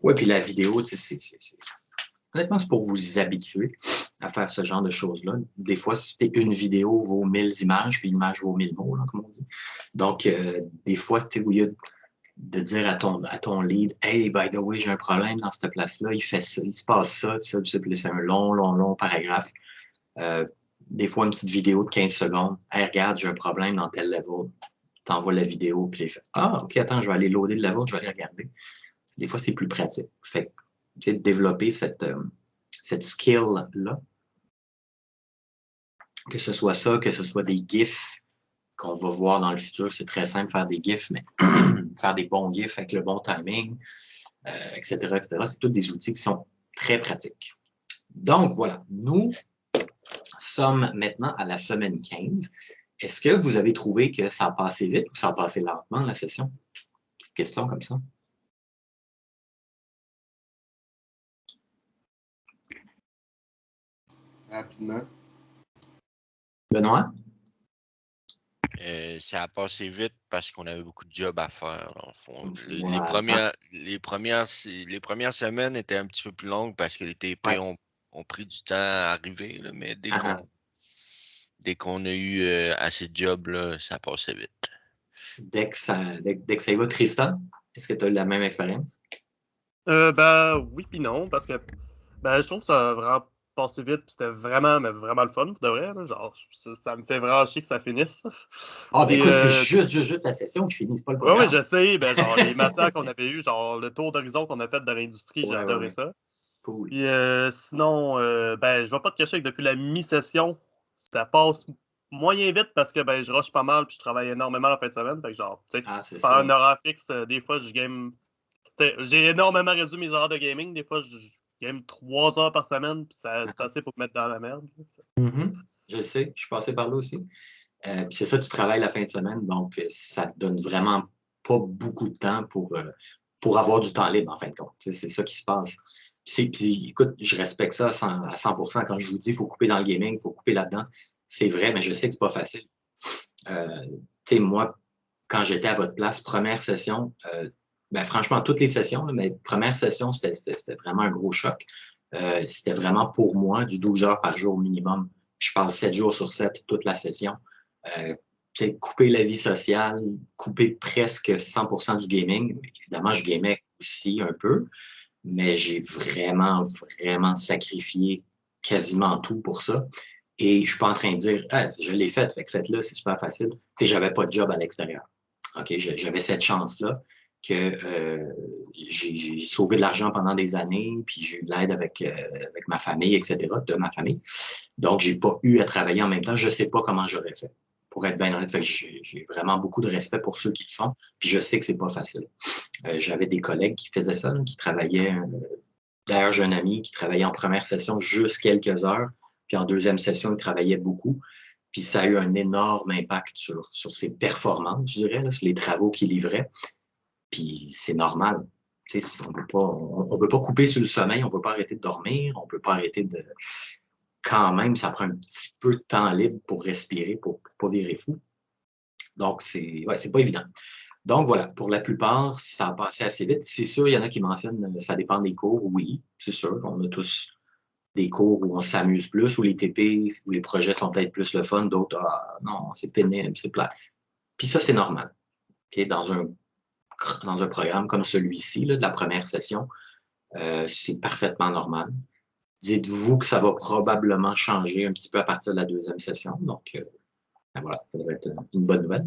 Oui, puis la vidéo, honnêtement, c'est pour vous habituer à faire ce genre de choses-là. Des fois, une vidéo vaut 1000 images, puis une image vaut 1000 mots, là, comme on dit. Donc, des fois, au lieu de dire à ton lead, hey, by the way, j'ai un problème dans cette place-là, il fait ça, il se passe ça, puis ça, puis c'est un long paragraphe. Des fois, une petite vidéo de 15 secondes. Hey, regarde, j'ai un problème dans tel level. T'envoies la vidéo, puis il fait ah, OK, attends, je vais aller loader le level, je vais aller regarder. Des fois, c'est plus pratique. Fait que, développer cette skill-là, que ce soit ça, que ce soit des GIFs qu'on va voir dans le futur, c'est très simple faire des GIFs, mais faire des bons GIFs avec le bon timing, etc., etc. C'est tous des outils qui sont très pratiques. Donc, voilà, nous sommes maintenant à la semaine 15. Est-ce que vous avez trouvé que ça a passé vite ou ça a passé lentement, la session? Petite question comme ça. Rapidement. Benoît? Ça a passé vite parce qu'on avait beaucoup de jobs à faire, dans le fond. Voilà. Les premières semaines étaient un petit peu plus longues parce que les TP ont pris du temps à arriver, là, mais dès qu'on a eu assez de jobs, là, ça passait vite. Dès que ça y va, Tristan, est-ce que tu as eu la même expérience? Oui puis non, parce que je trouve que ça a vraiment passé vite, puis c'était vraiment, mais vraiment le fun, pour de vrai. Là, genre, ça me fait vraiment chier que ça finisse. Ah, ben écoute, c'est juste la session qui finit, c'est pas le programme. Oui, je sais. Genre, les matières qu'on avait eues, genre le tour d'horizon qu'on a fait dans l'industrie, j'ai adoré ça. Cool. Puis sinon, je vais pas te cacher que depuis la mi-session, ça passe moyen vite parce que je rush pas mal puis je travaille énormément la fin de semaine. Fait que genre, tu sais, c'est pas un horaire fixe. Des fois, je game. J'ai énormément réduit mes horaires de gaming. Des fois, je game 3 heures par semaine, puis c'est assez pour me mettre dans la merde. Je le sais, je suis passé par là aussi. Puis c'est ça, tu travailles la fin de semaine, donc ça te donne vraiment pas beaucoup de temps pour avoir du temps libre, en fin de compte. C'est ça qui se passe. Puis écoute, je respecte ça à 100%. Quand je vous dis qu'il faut couper dans le gaming, il faut couper là-dedans, c'est vrai, mais je sais que c'est pas facile. Moi, quand j'étais à votre place, première session, franchement, toutes les sessions, mais première session, c'était vraiment un gros choc. C'était vraiment pour moi du 12 heures par jour minimum. Je parle 7 jours sur 7, toute la session. Couper la vie sociale, couper presque 100% du gaming. Évidemment, je gamais aussi un peu, mais j'ai vraiment sacrifié quasiment tout pour ça. Et je ne suis pas en train de dire je l'ai fait, faites-le, c'est super facile. J'avais pas de job à l'extérieur. OK, j'avais cette chance-là que j'ai sauvé de l'argent pendant des années, puis j'ai eu de l'aide avec ma famille, etc., de ma famille. Donc, j'ai pas eu à travailler en même temps. Je sais pas comment j'aurais fait. Pour être bien honnête, j'ai vraiment beaucoup de respect pour ceux qui le font, puis je sais que c'est pas facile. J'avais des collègues qui faisaient ça, qui travaillaient. D'ailleurs, j'ai un ami qui travaillait en première session juste quelques heures, puis en deuxième session, il travaillait beaucoup. Puis ça a eu un énorme impact sur ses performances, je dirais, là, sur les travaux qu'il livrait. Puis c'est normal. On peut pas couper sur le sommeil, on peut pas arrêter de dormir, on peut pas arrêter de... Quand même, ça prend un petit peu de temps libre pour respirer, pour pas virer fou. Donc, c'est pas évident. Donc, voilà, pour la plupart, ça a passé assez vite. C'est sûr, il y en a qui mentionnent, ça dépend des cours. Oui, c'est sûr. On a tous des cours où on s'amuse plus, où les TP, où les projets sont peut-être plus le fun. D'autres, non, c'est pénible, c'est plat. Puis ça, c'est normal. Okay? Dans un programme comme celui-ci, de la première session, c'est parfaitement normal. Dites-vous que ça va probablement changer un petit peu à partir de la deuxième session. Donc, voilà, ça devrait être une bonne nouvelle.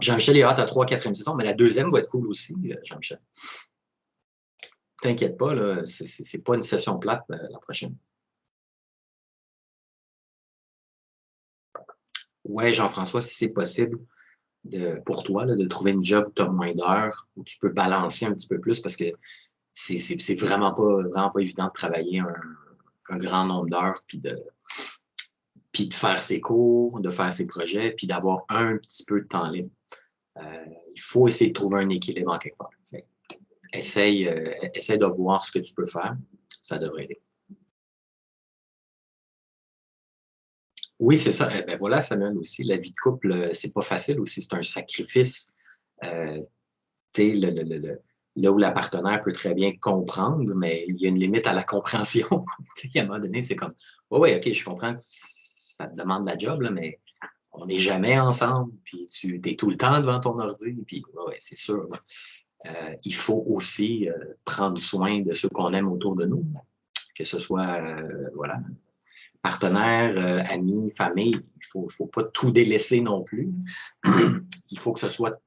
Jean-Michel est hâte à 3 4e saison, mais la deuxième va être cool aussi, Jean-Michel. T'inquiète pas, là, c'est pas une session plate la prochaine. Ouais, Jean-François, si c'est possible pour toi de trouver une job où tu as moins d'heures, où tu peux balancer un petit peu plus, parce que c'est vraiment pas évident de travailler un grand nombre d'heures, puis de faire ses cours, de faire ses projets, puis d'avoir un petit peu de temps libre. Il faut essayer de trouver un équilibre en quelque part. Essaye de voir ce que tu peux faire. Ça devrait aider. Oui, c'est ça. Voilà, Samuel aussi. La vie de couple, c'est pas facile aussi. C'est un sacrifice. Là où la partenaire peut très bien comprendre, mais il y a une limite à la compréhension. À un moment donné, c'est comme, ouais, OK, je comprends que ça te demande la job, là, mais on n'est jamais ensemble, puis tu es tout le temps devant ton ordi, puis ouais, c'est sûr. Il faut aussi prendre soin de ceux qu'on aime autour de nous, que ce soit, voilà, partenaires, amis, famille. Il faut pas tout délaisser non plus. Il faut que ce soit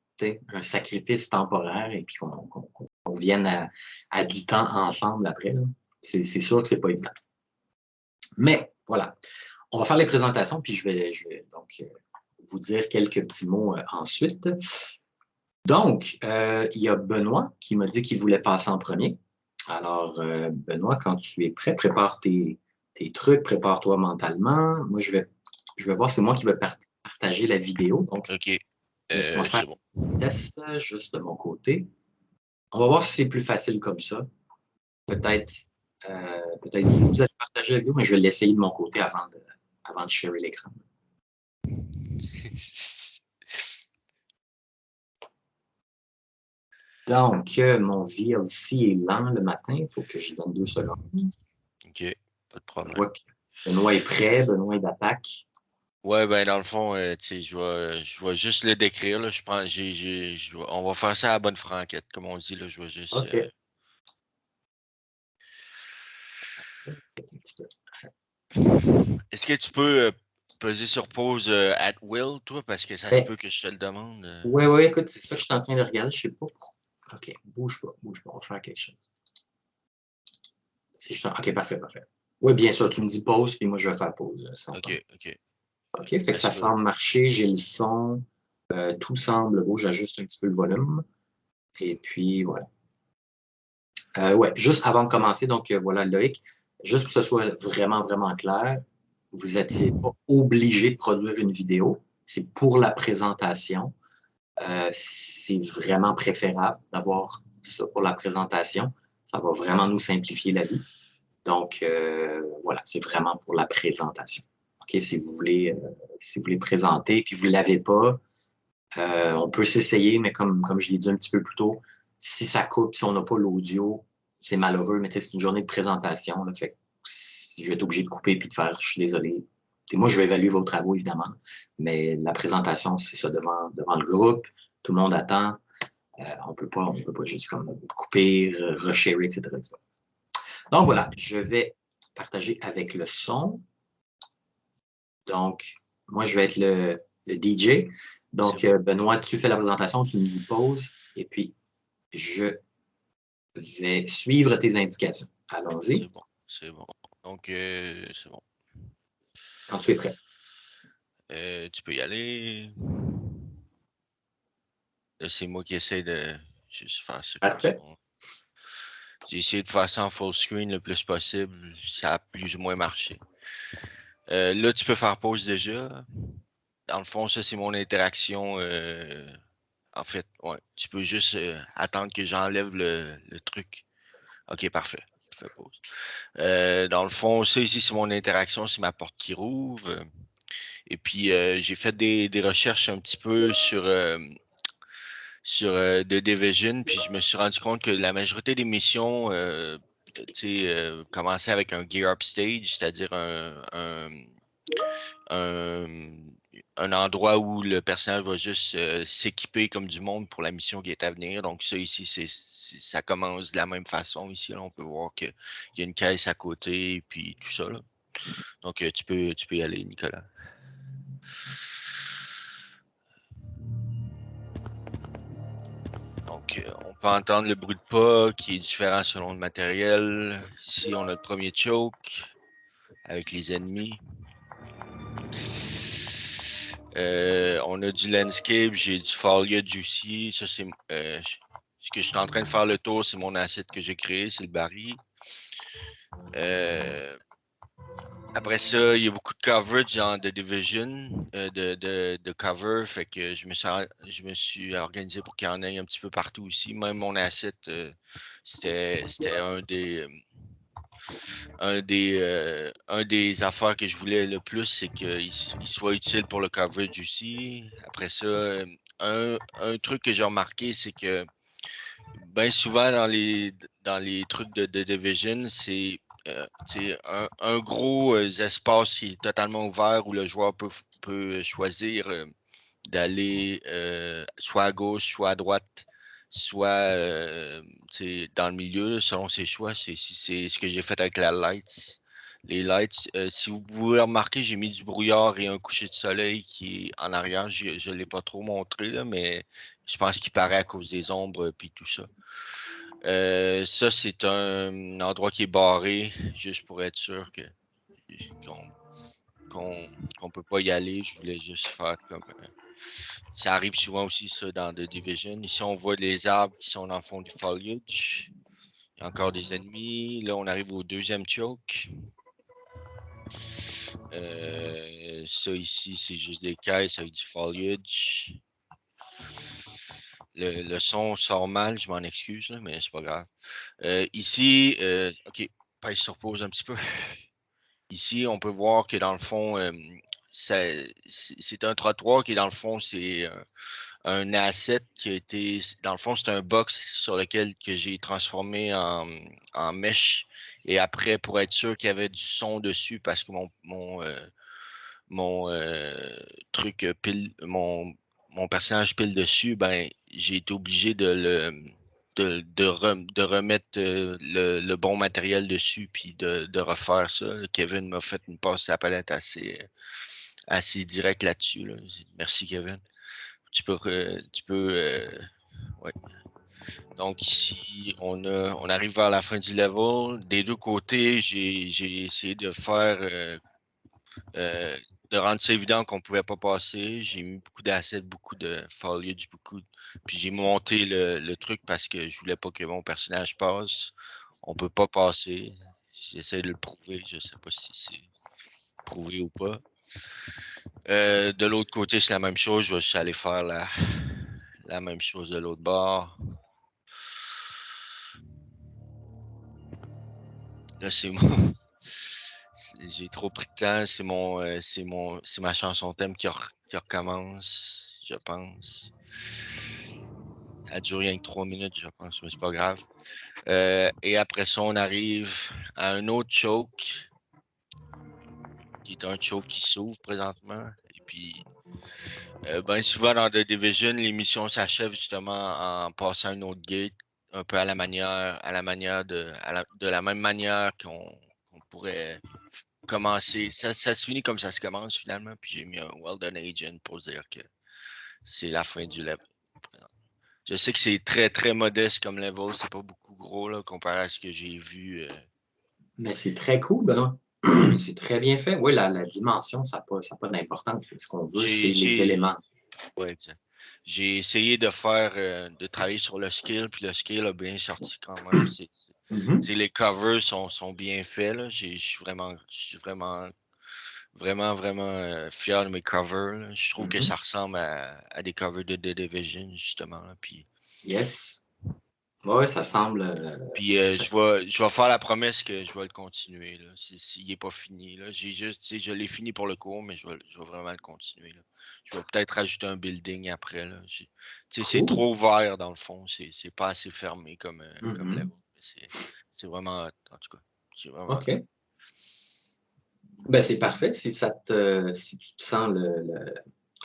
un sacrifice temporaire et puis qu'on vienne à du temps ensemble après. C'est sûr que c'est pas évident. Mais voilà, on va faire les présentations, puis je vais donc vous dire quelques petits mots ensuite. Donc, il y a Benoît qui m'a dit qu'il voulait passer en premier. Alors, Benoît, quand tu es prêt, prépare tes trucs, prépare-toi mentalement. Moi, je vais voir, c'est moi qui vais partager la vidéo. Donc, OK. laisse-moi faire un test juste de mon côté. On va voir si c'est plus facile comme ça. Peut-être vous allez partager la vidéo, mais je vais l'essayer de mon côté avant de sharer l'écran. Donc, mon VLC est lent le matin. Il faut que je donne 2 secondes. OK, pas de problème. Je vois que Benoît est prêt, Benoît est d'attaque. Ouais, ben dans le fond, tu sais, je vais juste le décrire. Là. On va faire ça à la bonne franquette, comme on dit. Là, je vais juste. OK. Est-ce que tu peux peser sur pause at will, toi, parce que ça se peut que je te le demande. Oui, écoute, c'est ça que je suis en train de regarder. Je sais pas pourquoi. OK, bouge pas. On va faire quelque chose. OK, parfait. Oui, bien sûr, tu me dis pause, puis moi, je vais faire pause. OK. OK, fait que ça semble marcher. J'ai le son. Tout semble beau. J'ajuste un petit peu le volume. Et puis, voilà. Ouais, juste avant de commencer, donc voilà, Loïc, juste pour que ce soit vraiment, vraiment clair, vous n'étiez pas obligé de produire une vidéo. C'est pour la présentation. C'est vraiment préférable d'avoir ça pour la présentation. Ça va vraiment nous simplifier la vie. Donc, voilà, c'est vraiment pour la présentation. OK, si vous voulez présenter, puis vous ne l'avez pas, on peut s'essayer, mais comme je l'ai dit un petit peu plus tôt, si ça coupe, si on n'a pas l'audio, c'est malheureux, mais c'est une journée de présentation. Là, fait que je vais être obligé de couper et de faire, je suis désolé. Moi, je vais évaluer vos travaux, évidemment, mais la présentation, c'est ça, devant le groupe, tout le monde attend. On peut pas juste comme couper, resharer, etc., etc. Donc voilà, je vais partager avec le son. Donc, moi, je vais être le DJ. Donc, Benoît, tu fais la présentation, tu me dis pause, et puis je vais suivre tes indications. Allons-y. C'est bon. Donc, c'est bon. Quand tu es prêt. Tu peux y aller. Là, c'est moi qui essaie de juste faire ça. Parfait. J'ai essayé de faire ça en full screen le plus possible. Ça a plus ou moins marché. Là, tu peux faire pause déjà. Dans le fond, ça, c'est mon interaction. En fait, ouais, tu peux juste attendre que j'enlève le truc. OK, parfait. Fais pause. Dans le fond, ça ici, c'est mon interaction, c'est ma porte qui rouvre. Et puis, j'ai fait des recherches un petit peu sur The Division, puis je me suis rendu compte que la majorité des missions commençaient avec un gear up stage, c'est-à-dire un endroit où le personnage va juste s'équiper comme du monde pour la mission qui est à venir. Donc ça ici, ça commence de la même façon. Ici, là, on peut voir qu'il y a une caisse à côté et puis tout ça. Là. Donc tu peux y aller, Nicolas. Donc on peut entendre le bruit de pas qui est différent selon le matériel. Ici, on a le premier choke avec les ennemis. On a du landscape, j'ai du foliage juicy. Ça, c'est ce que je suis en train de faire le tour, c'est mon asset que j'ai créé, c'est le baril. Après ça, il y a beaucoup de coverage dans The Division, de cover, fait que je me suis organisé pour qu'il y en ait un petit peu partout aussi. Même mon asset, c'était un des affaires que je voulais le plus, c'est qu'il soit utile pour le coverage aussi. Après ça, un truc que j'ai remarqué, c'est que bien souvent dans les trucs de Division, c'est un gros espace qui est totalement ouvert où le joueur peut choisir d'aller soit à gauche, soit à droite, soit dans le milieu, selon ses choix. C'est ce que j'ai fait avec la Lights. Les Lights, si vous pouvez remarquer, j'ai mis du brouillard et un coucher de soleil qui est en arrière. Je ne l'ai pas trop montré, là, mais je pense qu'il paraît à cause des ombres et tout ça. Ça, c'est un endroit qui est barré, juste pour être sûr qu'on peut pas y aller. Je voulais juste faire comme... ça arrive souvent aussi, ça, dans The Division. Ici, on voit les arbres qui sont dans le fond du foliage. Il y a encore des ennemis. Là, on arrive au deuxième choke. Ça, ici, c'est juste des caisses avec du foliage. Le son sort mal, je m'en excuse, là, mais c'est pas grave. Ici, OK, pèse sur pause un petit peu. Ici, on peut voir que dans le fond, c'est un trottoir qui, dans le fond, c'est un asset qui a été... Dans le fond, c'est un box sur lequel que j'ai transformé en mesh. Et après, pour être sûr qu'il y avait du son dessus, parce que mon truc pile... Mon personnage pile dessus, ben, j'ai été obligé de remettre le bon matériel dessus puis de refaire ça. Kevin m'a fait une passe à la palette assez direct là-dessus. Là. Merci, Kevin. Tu peux ouais. Donc ici, on arrive vers la fin du level. Des deux côtés, j'ai essayé de faire de rendre ça évident qu'on ne pouvait pas passer. J'ai mis beaucoup d'assets, beaucoup de foliage, puis j'ai monté le truc parce que je voulais pas que mon personnage passe. On peut pas passer. J'essaie de le prouver. Je sais pas si c'est prouvé ou pas. De l'autre côté, c'est la même chose. Je vais juste aller faire la même chose de l'autre bord. Là, c'est mon... J'ai trop pris de temps. C'est ma chanson thème qui recommence, je pense. Ça dure rien que 3 minutes, je pense, mais c'est pas grave. Et après ça, on arrive à un autre choke, qui est un choke qui s'ouvre présentement. Et puis, ben souvent dans The Division, les missions s'achèvent justement en passant un autre gate, un peu à la manière de la même manière qu'on pourrait commencer. Ça se finit comme ça se commence finalement. Puis j'ai mis un Well Done Agent pour dire que c'est la fin du level. Je sais que c'est très, très modeste comme level. C'est pas beaucoup gros là, comparé à ce que j'ai vu. Mais c'est très cool, Benoît. C'est très bien fait. Oui, la dimension, ça n'a pas d'importance. Ce qu'on veut, c'est les éléments. Oui, exact. J'ai essayé de de travailler sur le skill, puis le skill a bien sorti quand même. Les covers sont bien faits. Là. Je suis vraiment fier de mes covers. Là. Je trouve que ça ressemble à des covers de The Division, justement. Là. Puis, yes. Oui, ça semble. Puis je vais faire la promesse que je vais le continuer. Là, s'il n'est pas fini. Là. Je l'ai fini pour le cours, mais je vais vraiment le continuer. Là. Je vais peut-être rajouter un building après. Là. C'est trop ouvert dans le fond. C'est pas assez fermé comme level. C'est vraiment hot, en tout cas. Vraiment OK. Ben, c'est parfait. Si tu te sens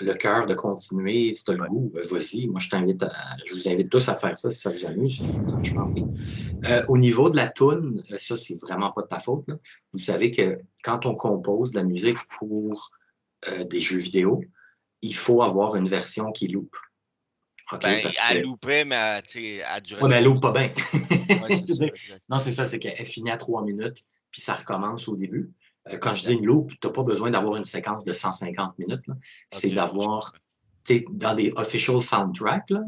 le cœur de continuer, si tu as le goût, vas-y. Moi, je vous invite tous à faire ça si ça vous amuse. Franchement, oui. Au niveau de la toune, ça, c'est vraiment pas de ta faute. Là. Vous savez que quand on compose de la musique pour des jeux vidéo, il faut avoir une version qui loupe. Okay, elle loupait, mais elle durait. Oui, mais elle loupe pas bien. Ouais, c'est ça, non, c'est ça, c'est qu'elle finit à 3 minutes, puis ça recommence au début. Quand je dis une loupe, tu n'as pas besoin d'avoir une séquence de 150 minutes. C'est d'avoir, dans des official soundtracks, là,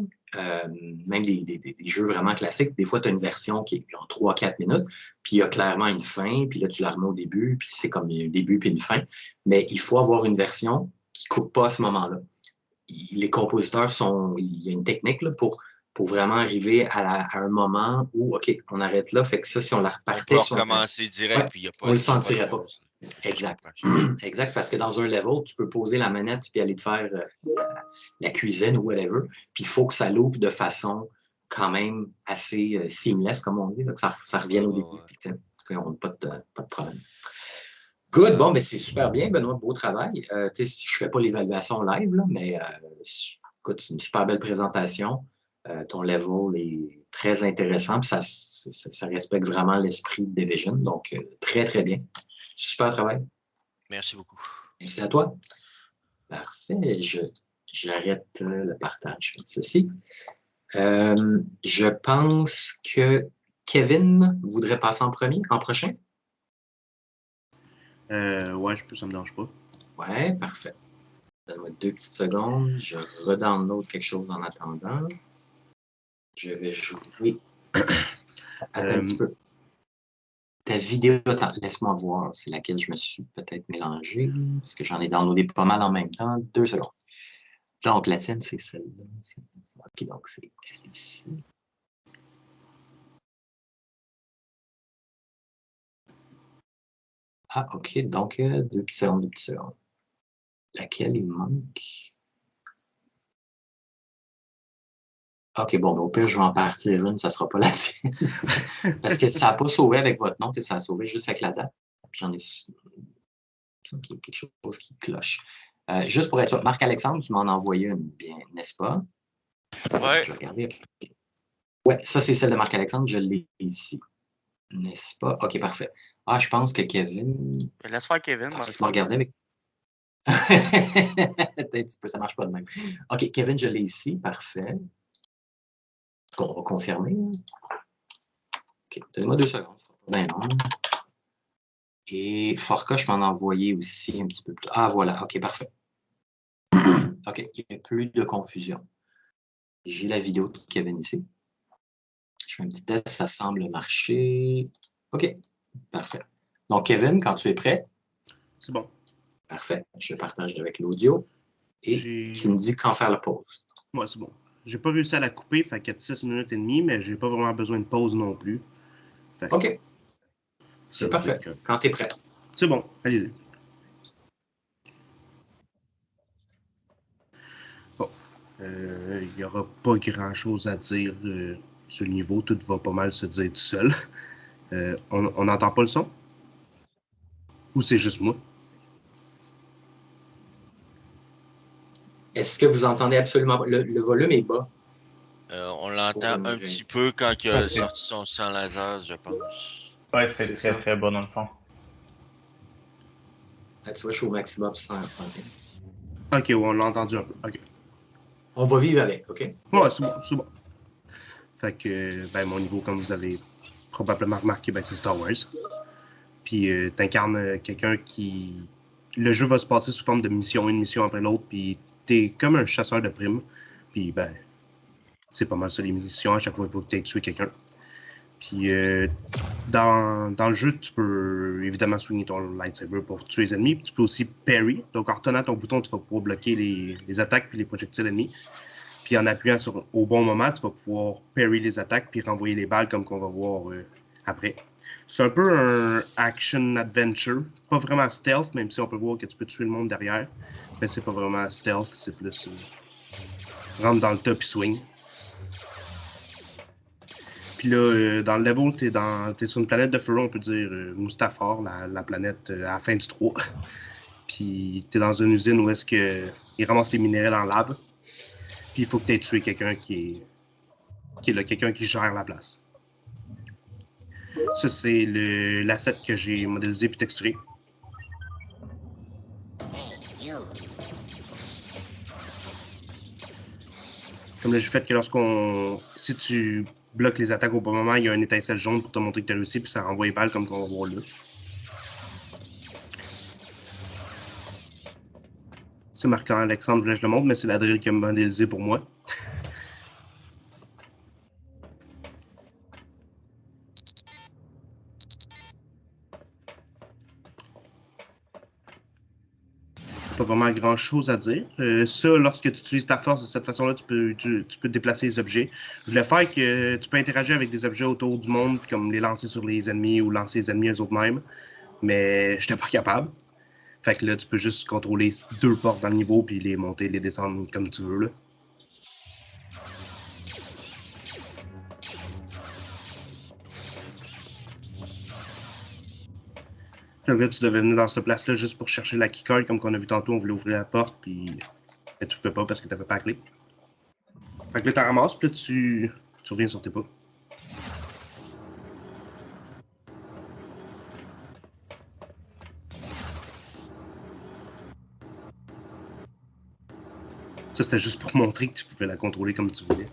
même des jeux vraiment classiques, des fois, tu as une version qui est genre 3-4 minutes, puis il y a clairement une fin, puis là, tu la remets au début, puis c'est comme un début puis une fin. Mais il faut avoir une version qui ne coupe pas à ce moment-là. Les compositeurs il y a une technique là, pour vraiment arriver à un moment où, OK, on arrête là. Fait que ça, si on la repartait... On peut recommencer direct, puis il n'y a pas... On ne le sentirait pas. Exact. Exact, parce que dans un level, tu peux poser la manette puis aller te faire la cuisine ou whatever, puis il faut que ça loupe de façon quand même assez seamless, comme on dit, là, que ça revienne au début. Puis, on n'a pas de problème. Good, bon, mais c'est super bien, Benoît, beau travail. Je ne fais pas l'évaluation live, là, mais écoute, c'est une super belle présentation. Ton level est très intéressant, puis ça respecte vraiment l'esprit de Division. Donc, très, très bien. Super travail. Merci beaucoup. Merci à toi. Parfait. J'arrête le partage comme ceci. Je pense que Kevin voudrait passer en prochain. Ouais, ça me dérange pas. Ouais, parfait. Donne-moi 2 petites secondes. Je redownload quelque chose en attendant. Je vais jouer. Attends un petit peu. Ta vidéo, laisse-moi voir. C'est laquelle je me suis peut-être mélangé. Parce que j'en ai downloadé pas mal en même temps. 2 secondes. Donc, la tienne, c'est celle-là. OK, donc c'est elle ici. Ah, OK. Donc, 2 petites secondes. Laquelle il manque? OK, bon, au pire, je vais en partir une, ça ne sera pas la tienne. Parce que ça n'a pas sauvé avec votre nom, ça a sauvé juste avec la date. J'en ai quelque chose qui cloche. Juste pour être sûr, Marc-Alexandre, tu m'en as envoyé une, bien, n'est-ce pas? Ouais. Je vais regarder. Ouais, ça, c'est celle de Marc-Alexandre, je l'ai ici. N'est-ce pas? OK, parfait. Ah, je pense que Kevin. Laisse faire Kevin. Laisse-moi regarder avec. Peut-être ça ne marche pas de même. OK, Kevin, je l'ai ici, parfait. On va confirmer. OK, donnez-moi 2 secondes. Ben non. Et Forca, je m'en ai envoyé aussi un petit peu plus tard. Ah, voilà. OK, parfait. OK, il n'y a plus de confusion. J'ai la vidéo de Kevin ici. Je fais un petit test, ça semble marcher. OK, parfait. Donc, Kevin, quand tu es prêt. C'est bon. Parfait. Je partage avec l'audio. Et tu me dis quand faire la pause. Ouais, c'est bon. J'ai pas réussi à la couper, fait qu'il y a 6 minutes et demie, mais j'ai pas vraiment besoin de pause non plus. Fait... OK. C'est parfait. Quand tu es prêt. C'est bon. Allez-y. Bon. Il n'y aura pas grand-chose à dire sur le niveau. Tout va pas mal se dire tout seul. On n'entend pas le son? Ou c'est juste moi? Est-ce que vous entendez absolument pas? Le volume est bas. On l'entend un petit peu quand il a sorti son sang laser, je pense. Ouais, c'est très, très bas dans le fond. Ah, tu vois, je suis au maximum 100. OK, ouais, on l'a entendu un peu. OK. On va vivre avec, OK? Ouais, c'est bon. Fait que, ben, mon niveau, comme vous avez probablement remarqué, ben, c'est Star Wars. Puis, t'incarnes quelqu'un qui... Le jeu va se passer sous forme de mission, une mission après l'autre, puis t'es comme un chasseur de primes. Puis, ben, c'est pas mal ça, les missions. À chaque fois, il faut que t'aies tué quelqu'un. Puis, dans le jeu, tu peux évidemment swinger ton lightsaber pour tuer les ennemis. Puis tu peux aussi parry. Donc, en retenant ton bouton, tu vas pouvoir bloquer les attaques puis les projectiles ennemis. Puis, en appuyant au bon moment, tu vas pouvoir parry les attaques puis renvoyer les balles comme qu'on va voir après. C'est un peu un action-adventure. Pas vraiment stealth, même si on peut voir que tu peux tuer le monde derrière. Mais c'est pas vraiment stealth, c'est plus rentre dans le top et swing. Puis là, dans le level, t'es sur une planète de feu, on peut dire Mustafar, la planète à la fin du 3. Puis t'es dans une usine où est-ce qu'ils ramassent les minéraux dans la lave. Puis il faut que t'aies tué quelqu'un qui est là, quelqu'un qui gère la place. Ça, c'est l'asset que j'ai modélisé puis texturé. Comme là, j'ai fait que si tu bloques les attaques au bon moment, il y a une étincelle jaune pour te montrer que tu as réussi, puis ça renvoie les balles comme qu'on va voir là. C'est marquant Alexandre, je le montre, mais c'est la drill qui a modélisé pour moi. Pas vraiment grand chose à dire. Ça, lorsque tu utilises ta force de cette façon-là, tu peux déplacer les objets. Je voulais faire que tu peux interagir avec des objets autour du monde, comme les lancer sur les ennemis ou lancer les ennemis eux-mêmes, mais je n'étais pas capable. Fait que là, tu peux juste contrôler 2 portes dans le niveau puis les monter, les descendre comme tu veux. Là. Là, tu devais venir dans cette place-là juste pour chercher la keycard, comme qu'on a vu tantôt, on voulait ouvrir la porte, puis tu ne peux pas parce que tu n'avais pas la clé. Fait que là, tu ramasses, puis là, tu reviens sur tes pas. Ça, c'était juste pour montrer que tu pouvais la contrôler comme tu voulais.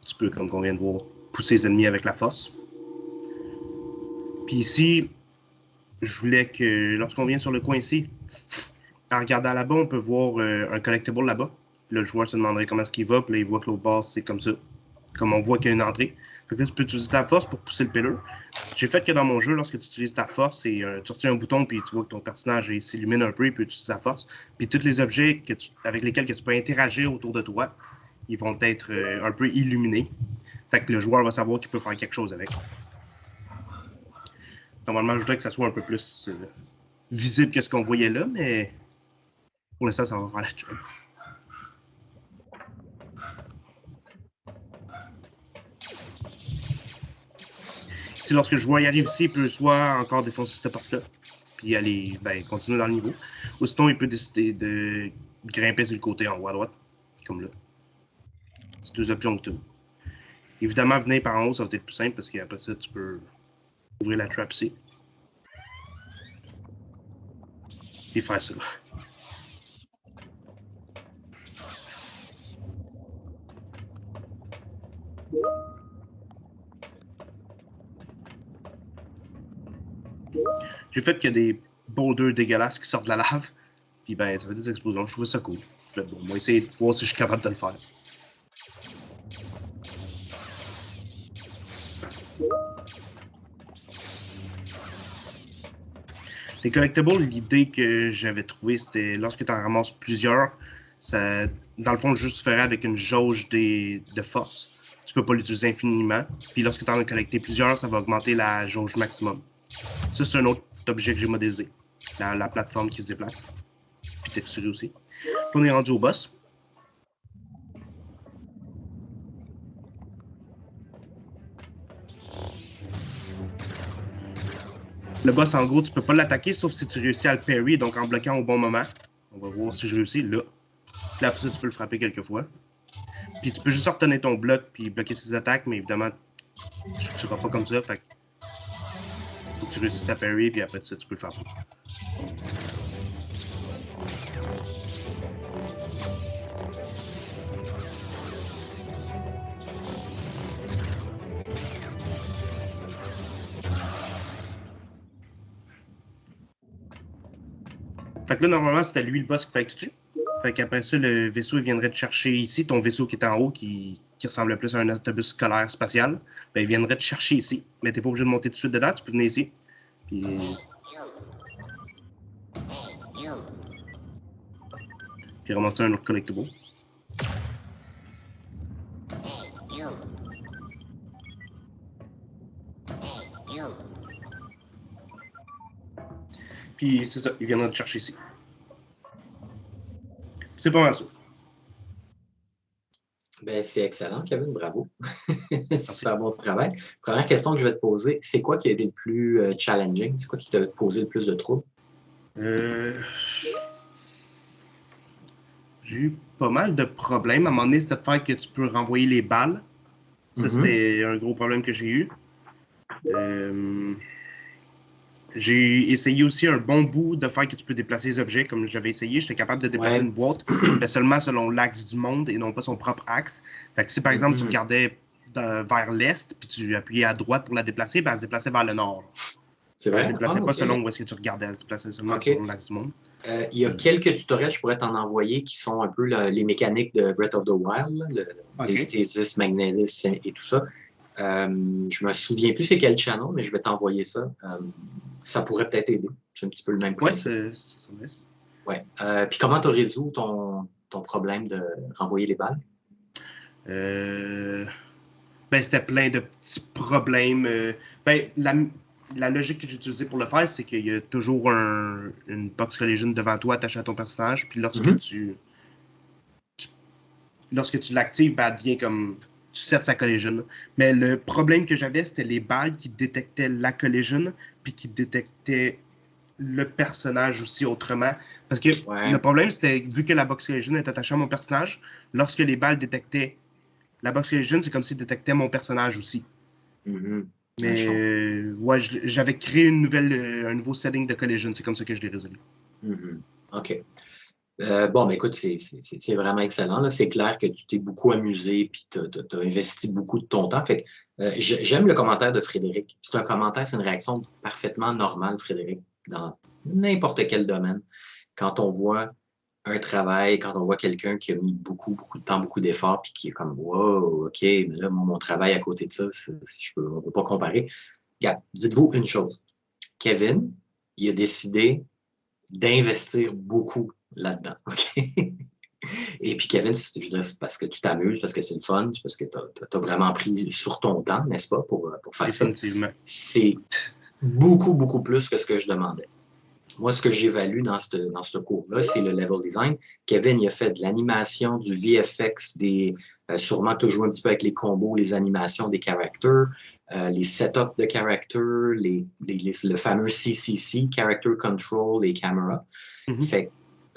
Tu peux, comme on vient de voir, pousser les ennemis avec la force. Puis ici, je voulais que, lorsqu'on vient sur le coin ici, en regardant là-bas, on peut voir un collectible là-bas. Le joueur se demanderait comment est-ce qu'il va, puis là, il voit que l'autre bord, c'est comme ça. Comme on voit qu'il y a une entrée. Fait que là, tu peux utiliser ta force pour pousser le pillar. J'ai fait que dans mon jeu, lorsque tu utilises ta force, tu retiens un bouton, puis tu vois que ton personnage s'illumine un peu, il peut utiliser sa force. Puis tous les objets avec lesquels que tu peux interagir autour de toi, ils vont être un peu illuminés. Fait que le joueur va savoir qu'il peut faire quelque chose avec. Normalement, je voudrais que ça soit un peu plus visible que ce qu'on voyait là, mais pour l'instant, ça va faire la job. Si lorsque le joueur y arrive ici, il peut soit encore défoncer cette porte-là, puis aller continuer dans le niveau, ou sinon il peut décider de grimper sur le côté en haut à droite, comme là. C'est deux options que tu as. Évidemment, venir par en haut, ça va être plus simple parce qu'après ça, tu peux ouvrir la trap ici. Et faire ça. J'ai fait qu'il y a des boulders dégueulasses qui sortent de la lave. Puis ça fait des explosions. Je trouvais ça cool. Bon, on va essayer de voir si je suis capable de le faire. Les collectibles, l'idée que j'avais trouvée, c'était lorsque tu en ramasses plusieurs, ça, dans le fond, le jeu se ferait avec une jauge de force. Tu peux pas l'utiliser infiniment. Puis lorsque tu en as collecté plusieurs, ça va augmenter la jauge maximum. Ça, c'est un autre objet que j'ai modélisé. La plateforme qui se déplace. Puis texturé aussi. Puis on est rendu au boss. Le boss, en gros, tu peux pas l'attaquer sauf si tu réussis à le parry, donc en bloquant au bon moment. On va voir si je réussis, là. Puis après ça, tu peux le frapper quelques fois. Puis tu peux juste retenir ton bloc puis bloquer ses attaques, mais évidemment, tu ne tueras pas comme ça. Fait faut que tu réussisses à parry, puis après ça, tu peux le frapper. Fait que là, normalement, c'était lui le boss qu'il fallait que tu tues. Fait qu'après ça, le vaisseau il viendrait te chercher ici. Ton vaisseau qui est en haut, qui ressemble plus à un autobus scolaire spatial, il viendrait te chercher ici. Mais t'es pas obligé de monter tout de suite dedans, tu peux venir ici. Puis ramasser un autre collectible. Puis c'est ça, il viendra te chercher ici. C'est pas mal ça. C'est excellent, Kevin, bravo. Super bon travail. Première question que je vais te poser, c'est quoi qui a été le plus challenging? C'est quoi qui t'a posé le plus de troubles? J'ai eu pas mal de problèmes. À un moment donné, c'était de faire que tu peux renvoyer les balles. Ça, c'était un gros problème que j'ai eu. J'ai essayé aussi un bon bout de faire que tu peux déplacer les objets comme j'avais essayé. J'étais capable de déplacer une boîte, mais seulement selon l'axe du monde et non pas son propre axe. Fait que si par exemple tu regardais vers l'est puis tu appuyais à droite pour la déplacer, elle se déplaçait vers le nord. C'est vrai? Elle se déplaçait pas selon où est-ce que tu regardais, elle se déplaçait seulement selon l'axe du monde. Il y a quelques tutoriels, je pourrais t'en envoyer, qui sont un peu les mécaniques de Breath of the Wild, le stasis, magnésis et tout ça. Je me souviens plus c'est quel channel, mais je vais t'envoyer ça. Ça pourrait peut-être aider. C'est un petit peu le même principe. Oui, c'est ça. Ouais. Puis comment tu as résolu ton problème de renvoyer les balles? C'était plein de petits problèmes. La logique que j'ai utilisée pour le faire, c'est qu'il y a toujours une box collision devant toi attachée à ton personnage. Puis lorsque tu l'actives, elle devient comme. tu sets sa collision. Mais le problème que j'avais, c'était les balles qui détectaient la collision, puis qui détectaient le personnage aussi autrement. Parce que le problème, c'était, vu que la box collision est attachée à mon personnage, lorsque les balles détectaient la box collision, c'est comme s'ils détectaient mon personnage aussi. Mais ouais, j'avais créé un nouveau setting de collision. C'est comme ça que je l'ai résolu. OK. Bon, mais écoute, c'est vraiment excellent. Là. C'est clair que tu t'es beaucoup amusé puis tu as investi beaucoup de ton temps. Fait que, j'aime le commentaire de Frédéric. C'est un commentaire, c'est une réaction parfaitement normale, Frédéric, dans n'importe quel domaine. Quand on voit un travail, quand on voit quelqu'un qui a mis beaucoup, beaucoup de temps, beaucoup d'efforts, puis qui est comme wow, OK, mais là, mon travail à côté de ça, on ne peut pas comparer. Regarde, dites-vous une chose. Kevin, il a décidé d'investir beaucoup là-dedans. OK? Et puis, Kevin, je veux dire, c'est parce que tu t'amuses, parce que c'est le fun, c'est parce que tu as vraiment pris sur ton temps, n'est-ce pas, pour faire ça. C'est beaucoup, beaucoup plus que ce que je demandais. Moi, ce que j'évalue dans ce cours-là, c'est le level design. Kevin, il a fait de l'animation, du VFX, sûrement tu as joué un petit peu avec les combos, les animations des characters, les setups de characters, le fameux CCC, Character Control, les caméras. Fait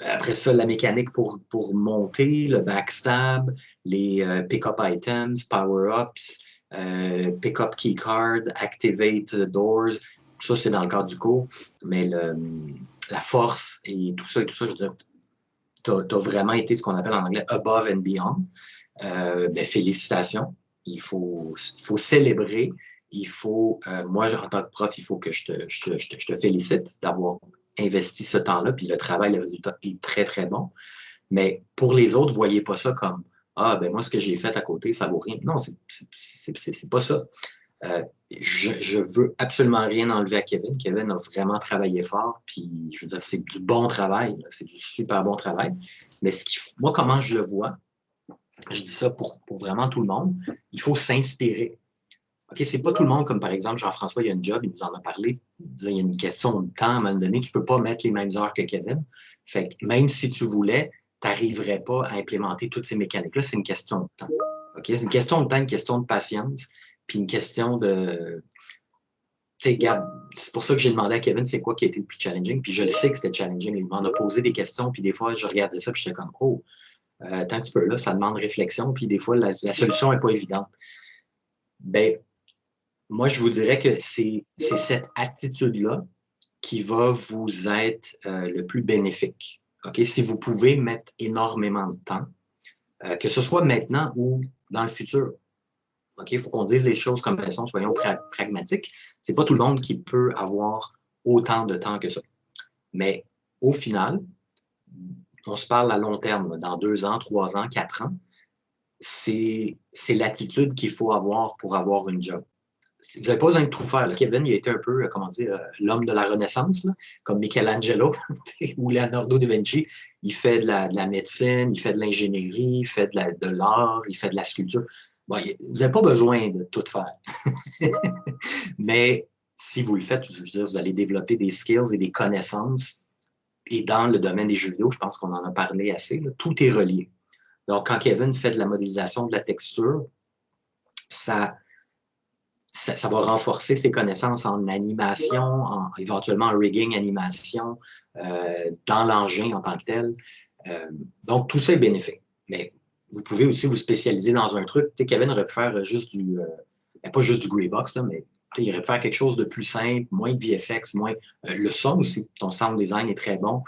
après ça, la mécanique pour monter, le backstab, les pick-up items, power-ups, pick-up keycard, activate doors. Ça, c'est dans le cadre du cours, mais la force et tout ça, je veux dire, tu as vraiment été ce qu'on appelle en anglais above and beyond. Félicitations. Il faut célébrer. Moi, en tant que prof, il faut que je te félicite d'avoir investi ce temps-là, puis le travail, le résultat est très, très bon. Mais pour les autres, voyez pas ça comme moi, ce que j'ai fait à côté, ça vaut rien. Non, c'est pas ça. Je veux absolument rien enlever à Kevin. Kevin a vraiment travaillé fort, puis je veux dire, c'est du bon travail, c'est du super bon travail. Mais moi, comment je le vois, je dis ça pour vraiment tout le monde, il faut s'inspirer. OK, c'est pas tout le monde, comme par exemple Jean-François, il y a une job, il nous en a parlé, il y a une question de temps à un moment donné, tu peux pas mettre les mêmes heures que Kevin. Fait que même si tu voulais, tu n'arriverais pas à implémenter toutes ces mécaniques-là, c'est une question de temps. OK, c'est une question de temps, une question de patience, puis une question de... Tu sais, regarde, c'est pour ça que j'ai demandé à Kevin c'est quoi qui a été le plus challenging, puis je le sais que c'était challenging. Il m'en a posé des questions, puis des fois, je regardais ça, puis j'étais comme, attends un petit peu, là, ça demande réflexion, puis des fois, la solution n'est pas évidente. Ben, moi, je vous dirais que c'est cette attitude-là qui va vous être le plus bénéfique. OK? Si vous pouvez mettre énormément de temps, que ce soit maintenant ou dans le futur. OK? Il faut qu'on dise les choses comme elles sont, soyons pragmatiques. C'est pas tout le monde qui peut avoir autant de temps que ça. Mais au final, on se parle à long terme, dans 2 ans, 3 ans, 4 ans. C'est l'attitude qu'il faut avoir pour avoir une job. Vous n'avez pas besoin de tout faire. Là. Kevin, il a été un peu, l'homme de la Renaissance, là, comme Michelangelo ou Leonardo da Vinci. Il fait de la médecine, il fait de l'ingénierie, il fait de l'art, il fait de la sculpture. Bon, vous n'avez pas besoin de tout faire. Mais si vous le faites, je veux dire, vous allez développer des skills et des connaissances. Et dans le domaine des jeux vidéo, je pense qu'on en a parlé assez, là, tout est relié. Donc, quand Kevin fait de la modélisation de la texture, ça va renforcer ses connaissances en animation, éventuellement en rigging, animation, dans l'engin en tant que tel. Donc, tout ça est bénéfique. Mais vous pouvez aussi vous spécialiser dans un truc. Tu sais, Kevin aurait pu faire juste pas juste du Greybox, là, mais il aurait pu faire quelque chose de plus simple, moins de VFX, moins... le son aussi. Ton sound design est très bon.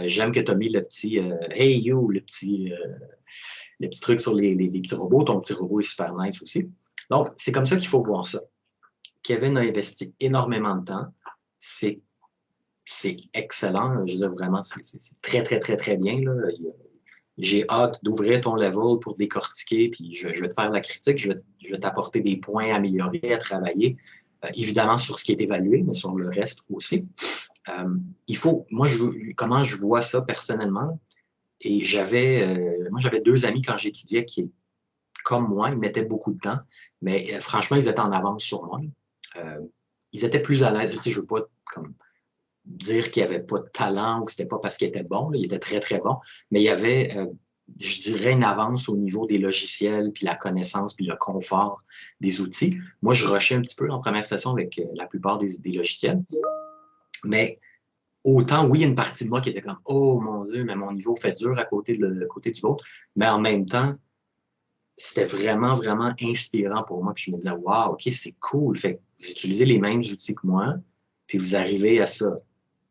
J'aime que tu as mis le petit Hey You, le petit truc sur les petits robots. Ton petit robot est super nice aussi. Donc, c'est comme ça qu'il faut voir ça. Kevin a investi énormément de temps. C'est excellent. Je veux dire, vraiment, c'est très, très, très, très bien. Là. J'ai hâte d'ouvrir ton level pour décortiquer, puis je vais te faire la critique, je vais t'apporter des points améliorés à travailler, évidemment sur ce qui est évalué, mais sur le reste aussi. Comment je vois ça personnellement, et moi j'avais 2 amis quand j'étudiais qui, comme moi, ils mettaient beaucoup de temps, mais franchement, ils étaient en avance sur moi. Ils étaient plus à l'aise. Je ne veux pas dire qu'il n'y avait pas de talent ou que ce n'était pas parce qu'ils étaient bons. Ils étaient très, très bons. Mais il y avait je dirais, une avance au niveau des logiciels, puis la connaissance, puis le confort des outils. Moi, je rushais un petit peu en première session avec la plupart des logiciels. Mais autant, oui, il y a une partie de moi qui était comme « Oh mon Dieu, mais mon niveau fait dur à côté du vôtre. » Mais en même temps, c'était vraiment, vraiment inspirant pour moi. Puis je me disais « Wow, OK, c'est cool. » Fait que vous utilisez les mêmes outils que moi, puis vous arrivez à ça.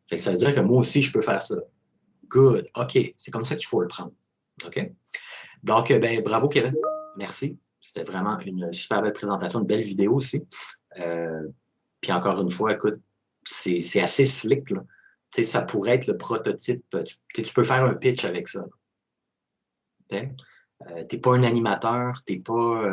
Fait que ça veut dire que moi aussi, je peux faire ça. Good. OK, c'est comme ça qu'il faut le prendre. OK? Donc, ben, bravo, Kevin. Merci. C'était vraiment une super belle présentation, une belle vidéo aussi. Puis encore une fois, écoute, c'est assez slick, là. Tu sais, ça pourrait être le prototype. Tu peux faire un pitch avec ça. Tu n'es pas un animateur, tu n'es pas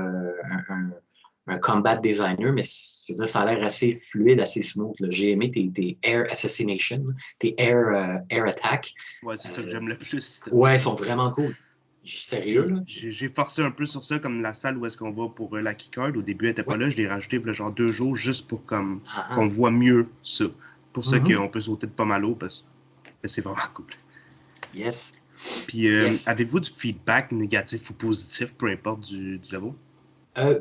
un combat designer, mais ça a l'air assez fluide, assez smooth. J'ai aimé tes Air Assassination, tes Air Attack. Ouais, c'est ça que j'aime le plus. Ouais, ils sont vraiment cool. Sérieux, là? J'ai forcé un peu sur ça, comme la salle où est-ce qu'on va pour la keycard. Au début, elle n'était pas là. Je l'ai rajouté il y a genre 2 jours juste pour qu'on voit mieux ça. Pour ça qu'on peut sauter de pas mal haut parce que c'est vraiment cool. Yes. Puis, avez-vous du feedback négatif ou positif, peu importe du level?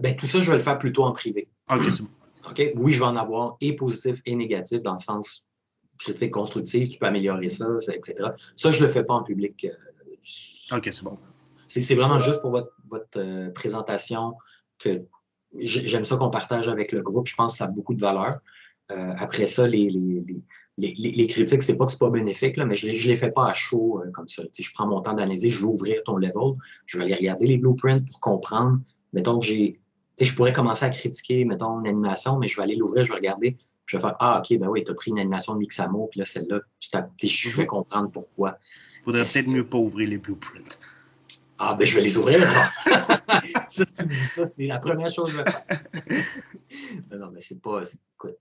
Ben, tout ça, je vais le faire plutôt en privé. OK, c'est bon. OK? Oui, je vais en avoir et positif et négatif dans le sens critique, constructif, tu peux améliorer ça, etc. Ça, je ne le fais pas en public. OK, c'est bon. C'est vraiment juste pour votre présentation que j'aime ça qu'on partage avec le groupe. Je pense que ça a beaucoup de valeur. Après ça, les critiques, c'est pas que c'est pas bénéfique, là, mais je les fais pas à chaud comme ça. Je prends mon temps d'analyser, je vais ouvrir ton level, je vais aller regarder les blueprints pour comprendre. Mettons que je pourrais commencer à critiquer, mettons, une animation, mais je vais aller l'ouvrir, je vais regarder, je vais faire « Ah, OK, ben oui, tu as pris une animation de Mixamo, puis là, celle-là, je vais comprendre pourquoi. » Faudrait peut-être mieux pas ouvrir les blueprints. Ah, ben je vais les ouvrir. Ça, si tu me dis ça, c'est la première chose que je vais faire. Non, mais c'est pas... Écoute,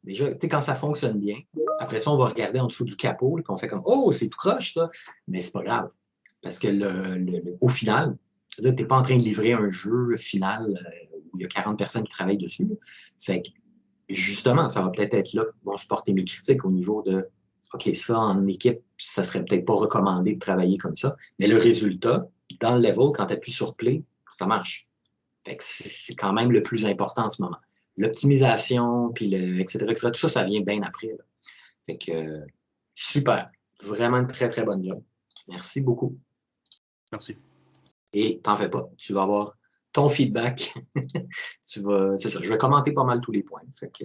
déjà, tu sais, quand ça fonctionne bien, après ça, on va regarder en dessous du capot, puis on fait comme « Oh, c'est tout croche, ça! » Mais c'est pas grave. Parce que au final, tu n'es pas en train de livrer un jeu final où il y a 40 personnes qui travaillent dessus. Fait que, justement, ça va peut-être être là qu'ils vont supporter mes critiques au niveau de OK, ça, en équipe, ça serait peut-être pas recommandé de travailler comme ça. Mais le résultat, dans le level, quand tu appuies sur Play, ça marche. Fait que c'est quand même le plus important en ce moment. L'optimisation, puis etc., tout ça, ça vient bien après. Là. Fait que super. Vraiment une très, très bonne job. Merci beaucoup. Merci. Et t'en fais pas. Tu vas avoir ton feedback. C'est ça. Je vais commenter pas mal tous les points. Fait que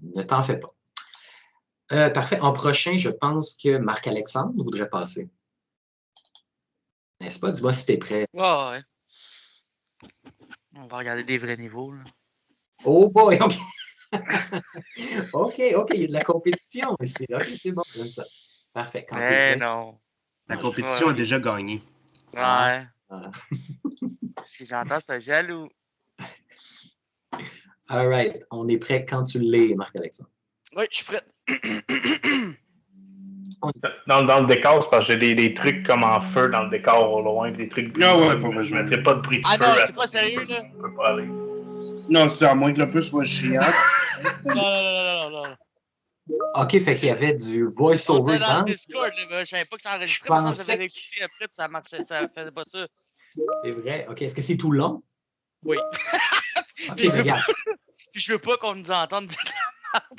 ne t'en fais pas. Parfait. En prochain, je pense que Marc-Alexandre voudrait passer. N'est-ce pas? Dis-moi si t'es prêt. Ouais. On va regarder des vrais niveaux. Là. Oh boy, OK. OK, il y a de la compétition ici. OK, c'est bon, j'aime ça. Parfait. Quand mais non. La compétition a déjà gagné. Ouais. Si j'entends, c'est un jaloux. All right. On est prêt quand tu l'es, Marc-Alexandre. Oui, je suis prêt. Dans le décor, c'est parce que j'ai des trucs comme en feu dans le décor au loin, des trucs brisés. Je ne mettrai pas de bruit de feu. Ah non, c'est pas sérieux, là? On peut pas aller. Non, c'est à moins que le feu soit chiant. Non. OK, fait qu'il y avait du voice-over dans dans le Discord, là, je savais pas que ça enregistrait, mais ça j'avais écouté après, puis ça marchait, ça faisait pas ça. C'est vrai. OK, est-ce que c'est tout long? Oui. OK, mais regarde. Puis je veux pas qu'on nous entende dire.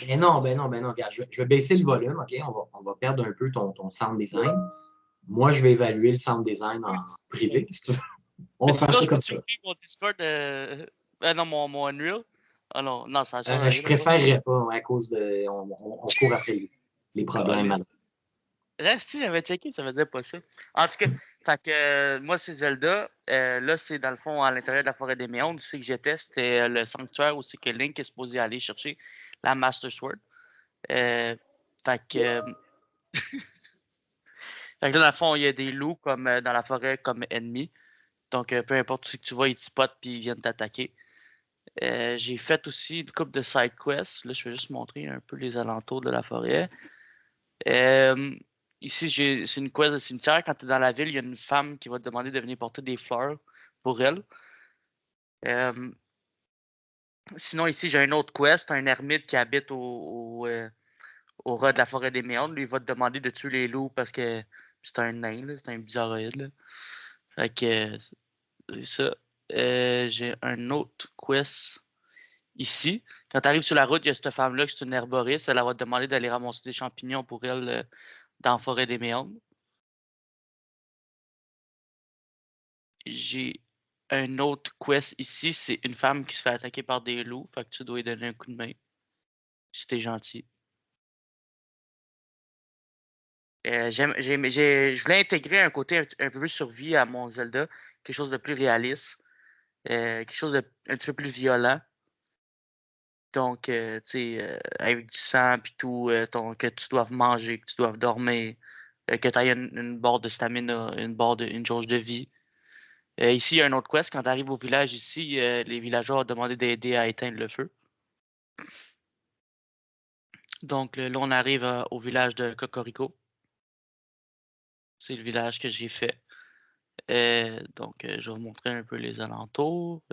Ben non, regarde, je vais baisser le volume, OK? On va perdre un peu ton sound design. Moi, je vais évaluer le sound design en privé, si tu veux. On va faire ça comme ça. Mon Discord, non, mon Unreal. Ah non, ça je préférerais pas, à cause de... On court après les problèmes. Si j'avais checké, ça faisait pas ça. En tout cas, fait que, moi, c'est Zelda. Là, c'est dans le fond, à l'intérieur de la forêt des Méandres. Ce que j'étais, c'était le sanctuaire où c'est que Link est supposé aller chercher la Master Sword. Fait que... fait que là, dans le fond, il y a des loups comme dans la forêt comme ennemis. Donc, peu importe où tu vas, ils te spotent puis ils viennent t'attaquer. J'ai fait aussi une couple de side quests. Là, je vais juste montrer un peu les alentours de la forêt. Ici, c'est une quest de cimetière. Quand tu es dans la ville, il y a une femme qui va te demander de venir porter des fleurs pour elle. Sinon, ici, j'ai une autre quest. Un ermite qui habite au ras de la forêt des Méandres. Lui, il va te demander de tuer les loups parce que c'est un nain, là, c'est un bizarroïde. Là. Fait que c'est ça. J'ai un autre quest ici. Quand tu arrives sur la route, il y a cette femme-là qui est une herboriste. Elle va te demander d'aller ramasser des champignons pour elle dans la forêt des méandres. J'ai un autre quest ici. C'est une femme qui se fait attaquer par des loups. Fait que tu dois lui donner un coup de main. Si t'es gentil. Je voulais intégrer un côté un peu plus survie à mon Zelda. Quelque chose de plus réaliste. Quelque chose de un petit peu plus violent. Donc, tu sais, avec du sang puis tout, que tu dois manger, que tu dois dormir, que tu aies une barre de stamina, une jauge de vie. Ici, il y a un autre quest. Quand tu arrives au village ici, les villageois ont demandé d'aider à éteindre le feu. Donc, là, on arrive au village de Cocorico. C'est le village que j'ai fait. Donc, je vais vous montrer un peu les alentours.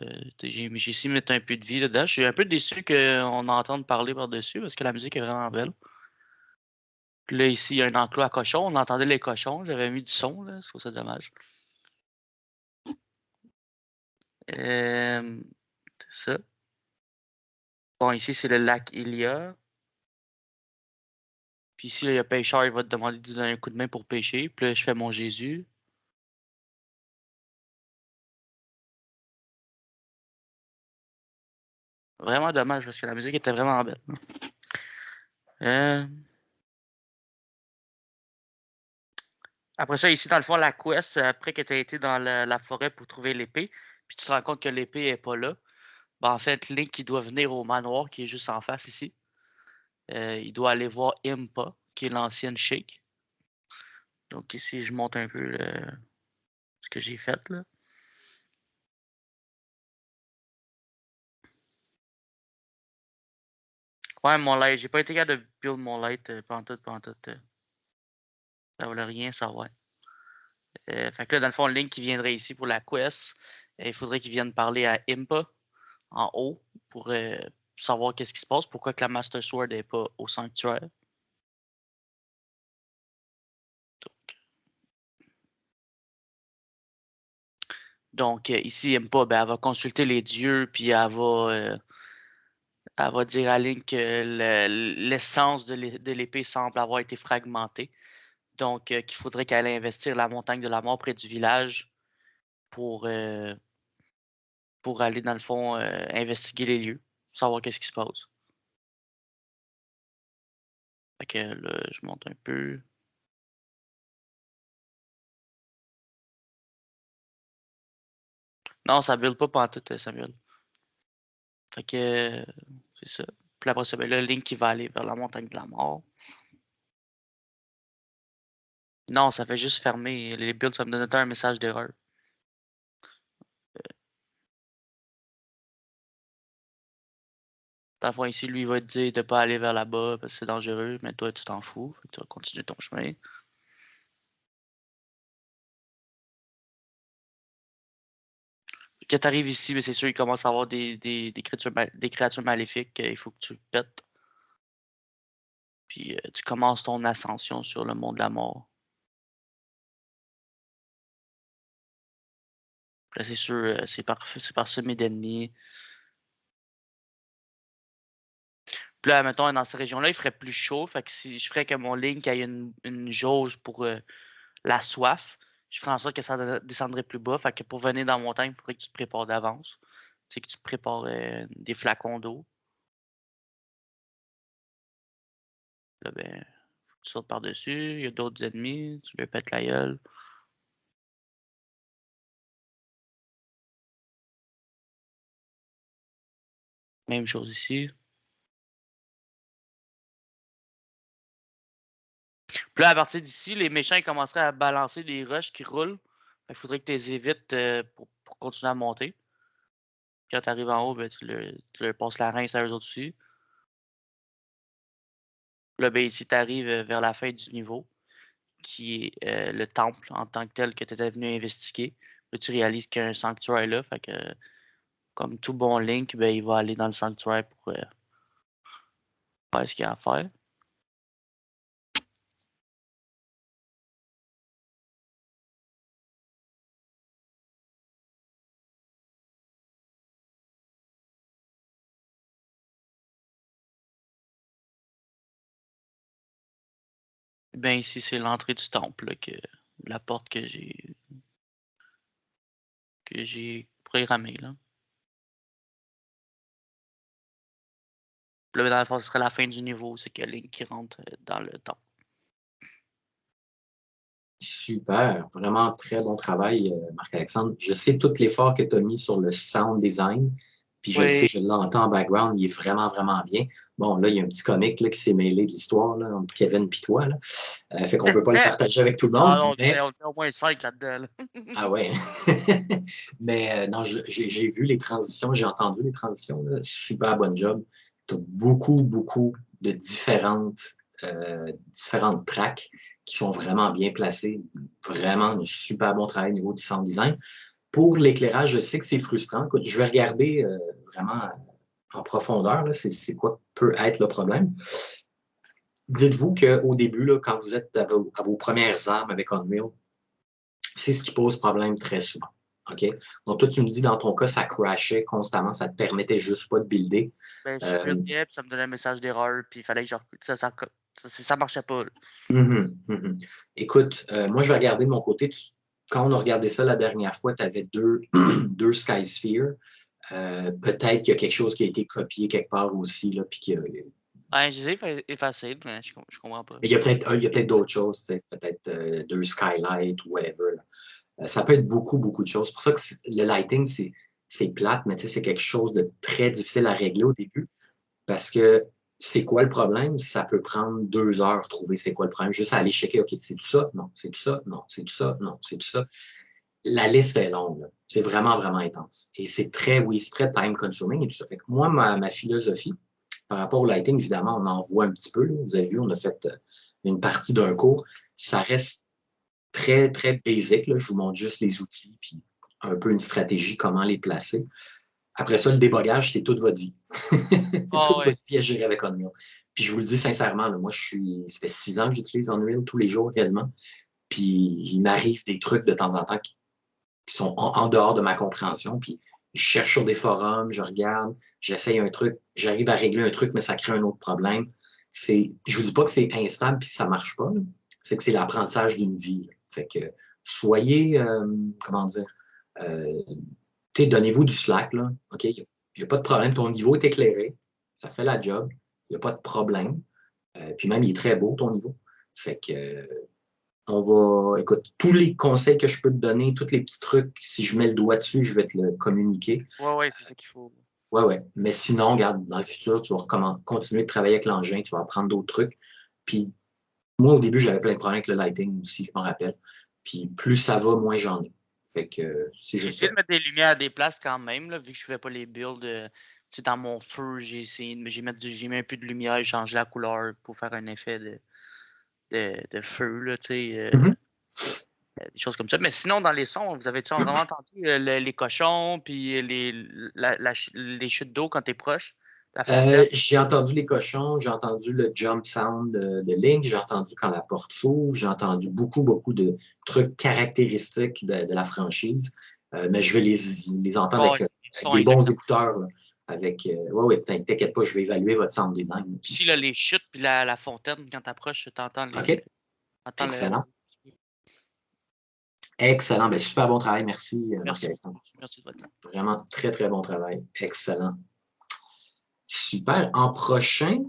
J'ai essayé de mettre un peu de vie là-dedans. Je suis un peu déçu qu'on entende parler par-dessus parce que la musique est vraiment belle. Puis là, ici, il y a un enclos à cochons. On entendait les cochons. J'avais mis du son, là. Je trouve ça dommage. C'est ça. Bon, ici, c'est le lac Ilia. Puis ici, là, il y a pêcheur. Il va te demander de lui donner un coup de main pour pêcher. Puis là, je fais mon Jésus. Vraiment dommage parce que la musique était vraiment belle. Euh... Après ça, ici, dans le fond, la quest, après que tu as été dans la forêt pour trouver l'épée, puis tu te rends compte que l'épée n'est pas là, ben, en fait, Link, il doit venir au manoir qui est juste en face ici. Il doit aller voir Impa, qui est l'ancienne Sheik. Donc ici, je monte un peu ce que j'ai fait, là. Ouais, mon light, j'ai pas été capable de build mon light pantoute. Ça voulait rien savoir. Fait que là, dans le fond, Link qui viendrait ici pour la quest, il faudrait qu'il vienne parler à Impa en haut pour savoir qu'est-ce qui se passe, pourquoi que la Master Sword n'est pas au sanctuaire. Donc ici, Impa, ben, elle va consulter les dieux, puis elle va dire à Link que l'essence de l'épée semble avoir été fragmentée. Donc, qu'il faudrait qu'elle aille investir la montagne de la mort près du village pour, pour aller, dans le fond, investiguer les lieux, savoir qu'est-ce qui se passe. Fait que là, je monte un peu. Non, ça build pas pantoute, Samuel. Fait que c'est ça. Puis après ça, ben là, Link qui va aller vers la montagne de la mort. Non, ça fait juste fermer. Les builds, ça me donnait un message d'erreur. Dans le fond, ici, lui, il va te dire de pas aller vers là-bas parce que c'est dangereux, mais toi, tu t'en fous. Fait que tu vas continuer ton chemin. Quand tu arrives ici, ben, c'est sûr, il commence à avoir des créatures maléfiques. Il faut que tu pètes. Puis tu commences ton ascension sur le monde de la mort. Puis là, c'est sûr, c'est parsemé d'ennemis. Puis là, mettons, dans cette région-là, il ferait plus chaud. Fait que si je ferais que mon Link ait une jauge pour la soif, je ferais en sorte que ça descendrait plus bas. Fait que pour venir dans la montagne, il faudrait que tu te prépares d'avance. Tu sais, que tu prépares des flacons d'eau. Là, ben, faut que tu sautes par-dessus. Il y a d'autres ennemis. Tu leur pètes la gueule. Même chose ici. Puis là, à partir d'ici, les méchants ils commenceraient à balancer des rushs qui roulent. Il faudrait que tu les évites pour continuer à monter. Quand tu arrives en haut, ben, tu leur passes la rince à eux autres aussi. Là, ben, ici, tu arrives vers la fin du niveau, qui est le temple en tant que tel que tu étais venu investiguer. Là, tu réalises qu'il y a un sanctuaire là. Fait que, comme tout bon Link, ben, il va aller dans le sanctuaire pour faire ce qu'il y a à faire. Ben ici, c'est l'entrée du temple, là, la porte que j'ai programmée, là. Là, dans le fond, ce serait la fin du niveau, c'est qu'il y a Link qui rentre dans le temple. Super, vraiment très bon travail, Marc-Alexandre. Je sais tout l'effort que tu as mis sur le sound design, puis je le sais, je l'entends en background, il est vraiment, vraiment bien. Bon, là, il y a un petit comique là, qui s'est mêlé de l'histoire là, entre Kevin et toi. Là. Fait qu'on ne peut pas le partager avec tout le monde. Non, mais... on est au moins 5 là-dedans. Là. Ah ouais. Mais non, j'ai vu les transitions, j'ai entendu les transitions. Là. Super bon job. Tu as beaucoup, beaucoup de différentes tracks qui sont vraiment bien placées. Vraiment un super bon travail au niveau du sound design. Pour l'éclairage, je sais que c'est frustrant. Écoute, je vais regarder vraiment en profondeur, c'est quoi peut être le problème. Dites-vous qu'au début, là, quand vous êtes à vos premières armes avec Unreal, c'est ce qui pose problème très souvent. OK? Donc, toi, tu me dis, dans ton cas, ça crashait constamment, ça ne te permettait juste pas de builder. Ben, je buildais, puis ça me donnait un message d'erreur, puis il fallait que ça marchait pas. Écoute, moi, je vais regarder de mon côté. Quand on a regardé ça la dernière fois, tu avais deux Sky Sphere. Peut-être qu'il y a quelque chose qui a été copié quelque part aussi, là, puis qu'il y a... Ouais, je les ai effacés, mais je comprends pas. Mais il y a peut-être d'autres choses, peut-être deux Skylight ou whatever. Ça peut être beaucoup, beaucoup de choses. C'est pour ça que le lighting, c'est plate, mais c'est quelque chose de très difficile à régler au début. Parce que c'est quoi le problème? Ça peut prendre 2 heures trouver c'est quoi le problème. Juste à aller checker, OK, c'est tout ça? Non, c'est tout ça? Non, c'est tout ça? Non, c'est tout ça. La liste est longue. C'est vraiment, vraiment intense. Et c'est très time consuming et tout ça. Fait que moi, ma philosophie, par rapport au lighting, évidemment, on en voit un petit peu. Là. Vous avez vu, on a fait une partie d'un cours. Ça reste très, très basic. Là. Je vous montre juste les outils puis un peu une stratégie, comment les placer. Après ça, le débogage, c'est toute votre vie. Votre vie à gérer avec Unreal. Puis je vous le dis sincèrement, là, moi, ça fait 6 ans que j'utilise Unreal tous les jours réellement. Puis il m'arrive des trucs de temps en temps qui sont en dehors de ma compréhension. Puis je cherche sur des forums, je regarde, j'essaye un truc, j'arrive à régler un truc, mais ça crée un autre problème. Je vous dis pas que c'est instable puis ça marche pas. Là. C'est que c'est l'apprentissage d'une vie. Là. Fait que soyez, comment dire, donnez-vous du slack. Là. OK? Il n'y a pas de problème. Ton niveau est éclairé. Ça fait la job. Il n'y a pas de problème. Puis même, il est très beau, ton niveau. Fait que écoute, tous les conseils que je peux te donner, tous les petits trucs, si je mets le doigt dessus, je vais te le communiquer. Ouais, c'est ça qu'il faut. Ouais. Mais sinon, regarde, dans le futur, tu vas continuer de travailler avec l'engin, tu vas apprendre d'autres trucs. Puis moi, au début, j'avais plein de problèmes avec le lighting aussi, je m'en rappelle. Puis plus ça va, moins j'en ai. Fait que c'est juste ça. J'ai essayé de mettre des lumières à des places quand même, là, vu que je ne fais pas les builds. Dans mon feu, j'ai mis un peu de lumière, j'ai changé la couleur pour faire un effet de feu, là, des choses comme ça. Mais sinon, dans les sons, vous avez-tu vraiment entendu les cochons puis les chutes d'eau quand tu es proche? J'ai entendu les cochons, j'ai entendu le jump sound de Link, j'ai entendu quand la porte s'ouvre, j'ai entendu beaucoup, beaucoup de trucs caractéristiques de la franchise. Mais je vais les entendre avec des bons écouteurs. Là, t'inquiète pas, je vais évaluer votre sound design. Puis là, les chutes puis la fontaine, quand tu approches, tu entends les. OK. Excellent. Excellent. Ben, super bon travail. Merci, Marc-Alexandre. Merci de votre temps. Vraiment très, très bon travail. Excellent. Super. En prochain,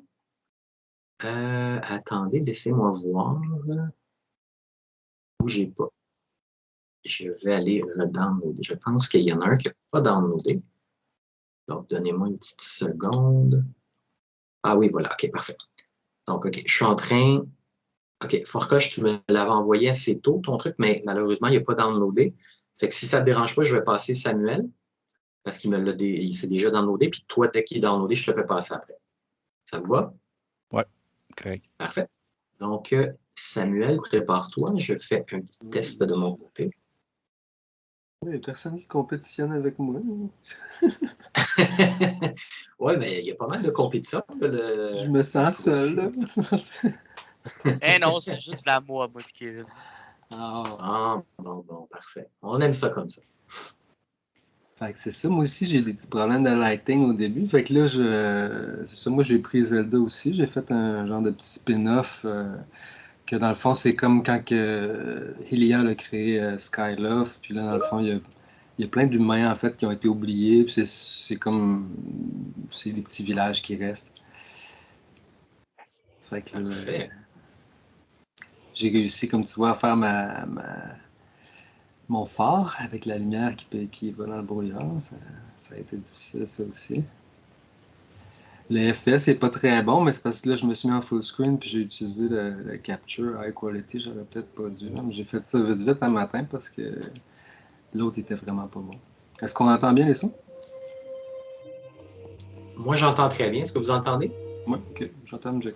attendez, laissez-moi voir. Bougez pas. Je vais aller redownloader. Je pense qu'il y en a un qui n'a pas downloadé. Donc, donnez-moi une petite seconde. Ah oui, voilà. OK, parfait. Donc, OK, je suis en train... OK, Forcoche, tu me l'avais envoyé assez tôt, ton truc, mais malheureusement, il n'a pas downloadé. Fait que si ça ne te dérange pas, je vais passer Samuel, parce qu'il s'est déjà downloadé, puis toi, dès qu'il est downloadé, je te fais passer après. Ça vous va? Oui, correct. Parfait. Donc, Samuel, prépare-toi. Je fais un petit test de mon côté. Il n'y a personne qui compétitionne avec moi. Oui, mais il y a pas mal de compétition. Je me sens seul. Non, c'est juste la moi, Kevin. Bon, parfait. On aime ça comme ça. Fait que c'est ça, moi aussi j'ai des petits problèmes de lighting au début. Fait que là, c'est ça, moi j'ai pris Zelda aussi. J'ai fait un genre de petit spin-off Que dans le fond, c'est comme quand que Hylia a créé Skyloft, puis là, dans le fond, il y a plein d'humains, en fait, qui ont été oubliés, puis c'est comme... C'est les petits villages qui restent. Fait que j'ai réussi, comme tu vois, à faire mon phare avec la lumière qui va dans le brouillard. Ça a été difficile, ça aussi. Le FPS n'est pas très bon, mais c'est parce que là, je me suis mis en full screen puis j'ai utilisé le capture high quality. J'aurais peut-être pas dû. Mais j'ai fait ça vite vite un matin parce que l'autre était vraiment pas bon. Est-ce qu'on entend bien les sons? Moi, j'entends très bien. Est-ce que vous entendez? Oui, ok. J'entends le Jack.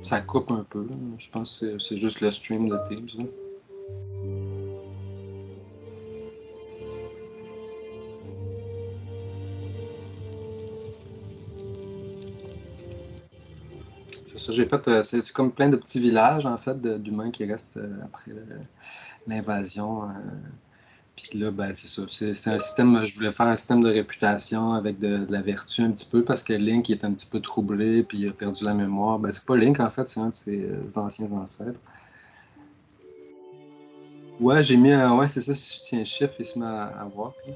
Ça coupe un peu. Là. Je pense que c'est juste le stream de Teams. Là. C'est ça, j'ai fait. C'est comme plein de petits villages, en fait, d'humains qui restent après l'invasion. Puis là, ben, c'est ça. C'est un système. Je voulais faire un système de réputation avec de la vertu un petit peu parce que Link est un petit peu troublé puis il a perdu la mémoire. Ben, c'est pas Link, en fait, c'est un de ses anciens ancêtres. Ouais, j'ai mis un. Ouais, c'est ça, si je tiens un chiffre, il se met à voir. Puis...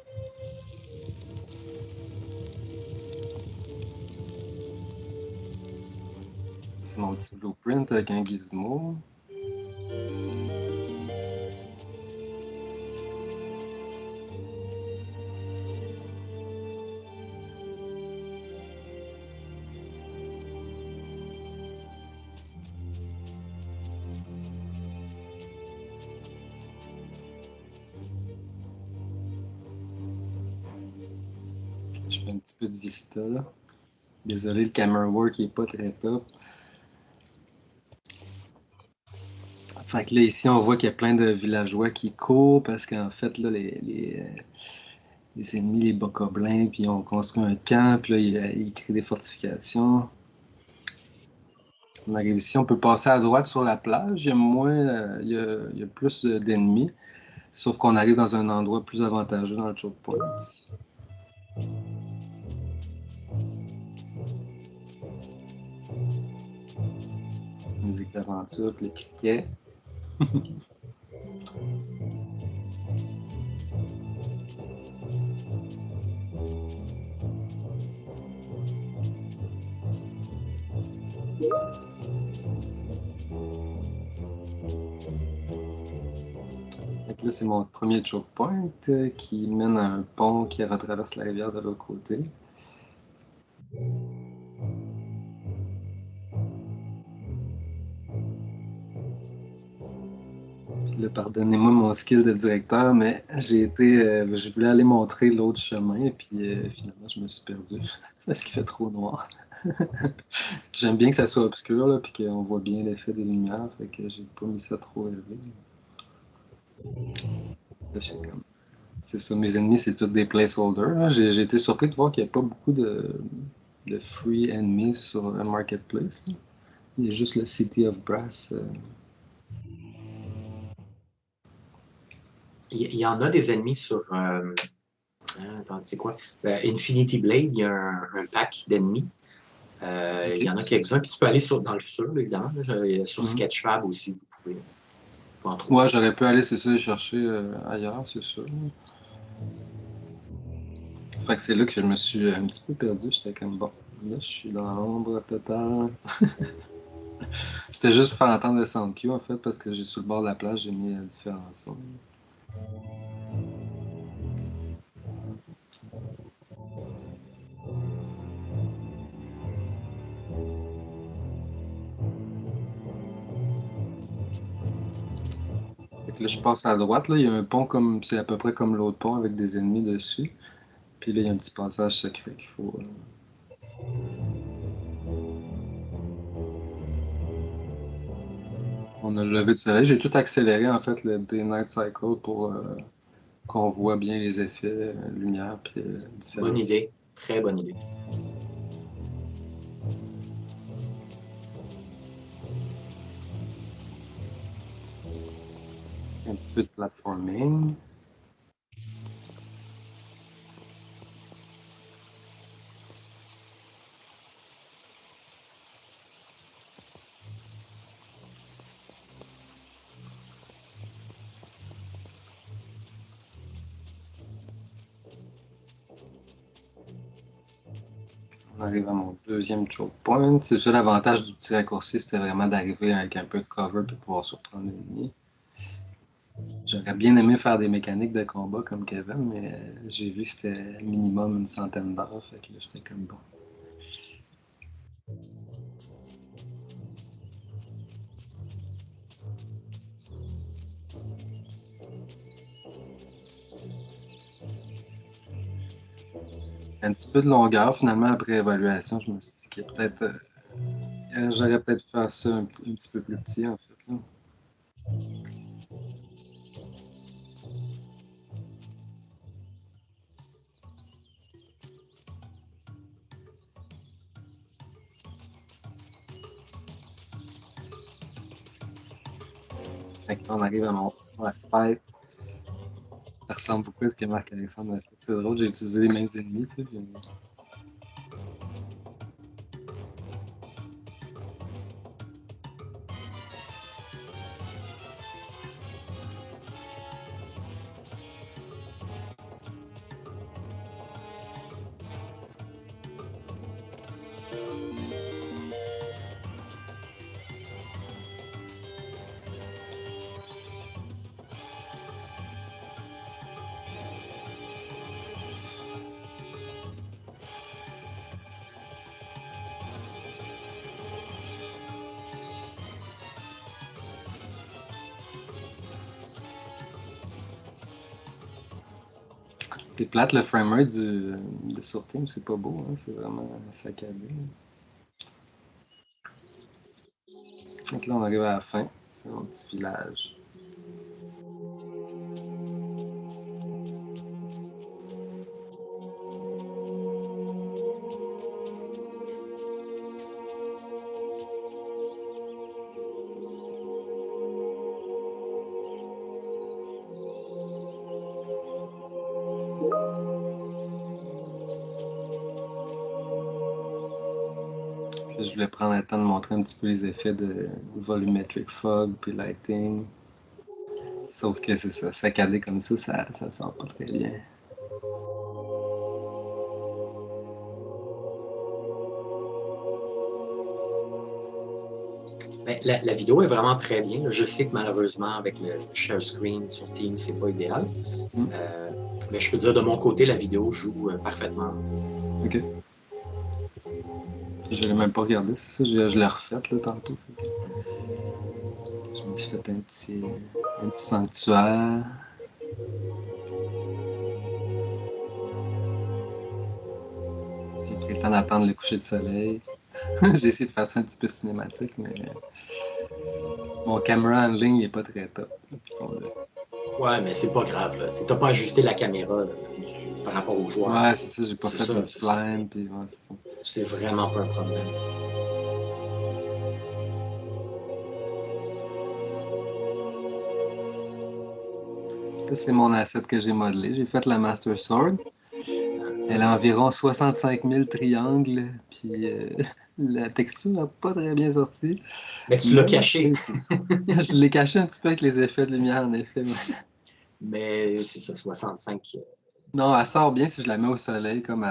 C'est mon petit blueprint avec un gizmo. Je fais un petit peu de Vista, là. Désolé, le camera work n'est pas très top. Fait que là, ici, on voit qu'il y a plein de villageois qui courent parce qu'en fait, là, les ennemis, les bocoblins, puis ils ont construit un camp, puis là, ils créent des fortifications. On arrive ici, on peut passer à droite sur la plage. Il y a moins, il y a plus d'ennemis, sauf qu'on arrive dans un endroit plus avantageux dans le choke point. Musique d'aventure, puis les criquets. Donc là, c'est mon premier choke point qui mène à un pont qui retraverse la rivière de l'autre côté. Puis là, pardonnez-moi mon skill de directeur, mais je voulais aller montrer l'autre chemin, puis finalement, je me suis perdu parce qu'il fait trop noir. J'aime bien que ça soit obscur, là, puis qu'on voit bien l'effet des lumières, fait que j'ai pas mis ça trop élevé. Là, c'est ça, mes ennemis, c'est tous des placeholders. J'ai été surpris de voir qu'il n'y a pas beaucoup de free enemies sur le marketplace. Là. Il y a juste le City of Brass. Il y en a des ennemis sur. Attends, c'est quoi? Infinity Blade, il y a un pack d'ennemis. Okay. Il y en a quelques-uns. Puis tu peux aller dans le futur, là, évidemment. Là, sur Sketchfab aussi, vous pouvez en trouver. Ouais, j'aurais pu aller, c'est ça, chercher ailleurs, c'est sûr. Fait que c'est là que je me suis un petit peu perdu. J'étais comme, bon, là, je suis dans l'ombre totale. C'était juste pour faire entendre le sound cue, en fait, parce que j'ai sur le bord de la plage, j'ai mis différents sons. Fait que là, je passe à droite, là, il y a un pont comme, c'est à peu près comme l'autre pont avec des ennemis dessus. Puis là, il y a un petit passage secret qu'il faut... On a le lever de soleil. J'ai tout accéléré, en fait, le Day-Night Cycle pour qu'on voit bien les effets, lumière, puis différents. Bonne idée. Très bonne idée. Un petit peu de platforming. On arrive à mon deuxième choke point. C'est ça l'avantage du petit raccourci, c'était vraiment d'arriver avec un peu de cover pour pouvoir surprendre l'ennemi. J'aurais bien aimé faire des mécaniques de combat comme Kevin, mais j'ai vu que c'était minimum une centaine d'heures, fait que là, j'étais comme bon. Un petit peu de longueur, finalement, après évaluation, je me suis dit que peut-être j'aurais peut-être fait ça un petit peu plus petit, en fait. Là. Fait que là, on arrive à mon boss fight. Ça ressemble beaucoup à ce que Marc-Alexandre a fait. C'est drôle, j'ai utilisé les mêmes ennemis, tu sais. C'est plate le framerate de Surteam, c'est pas beau, hein? C'est vraiment saccadé. Donc là, on arrive à la fin. C'est mon petit village. Je voulais prendre le temps de montrer un petit peu les effets de volumetric fog puis lighting. Sauf que c'est ça, saccadé comme ça sort pas très bien. Ben, la vidéo est vraiment très bien. Je sais que malheureusement, avec le share screen sur Teams, c'est pas idéal. Mais je peux dire de mon côté, la vidéo joue parfaitement. Ok. Je l'ai même pas regardé, c'est ça, je l'ai refaite là, tantôt. Je me suis fait un petit sanctuaire. J'ai pris le temps d'attendre le coucher de soleil. J'ai essayé de faire ça un petit peu cinématique, mais mon camera handling n'est pas très top. Ouais, mais c'est pas grave. Tu n'as pas ajusté la caméra là, par rapport aux joueurs. Ouais, c'est ça, j'ai pas fait de spline. Puis ouais, c'est ça. C'est vraiment pas un problème. Ça, c'est mon asset que j'ai modelé. J'ai fait la Master Sword. Elle a environ 65 000 triangles, puis la texture n'a pas très bien sorti. Mais tu l'as caché. Je l'ai caché un petit peu avec les effets de lumière, en effet. Mais c'est ça, 65. Non, elle sort bien si je la mets au soleil, comme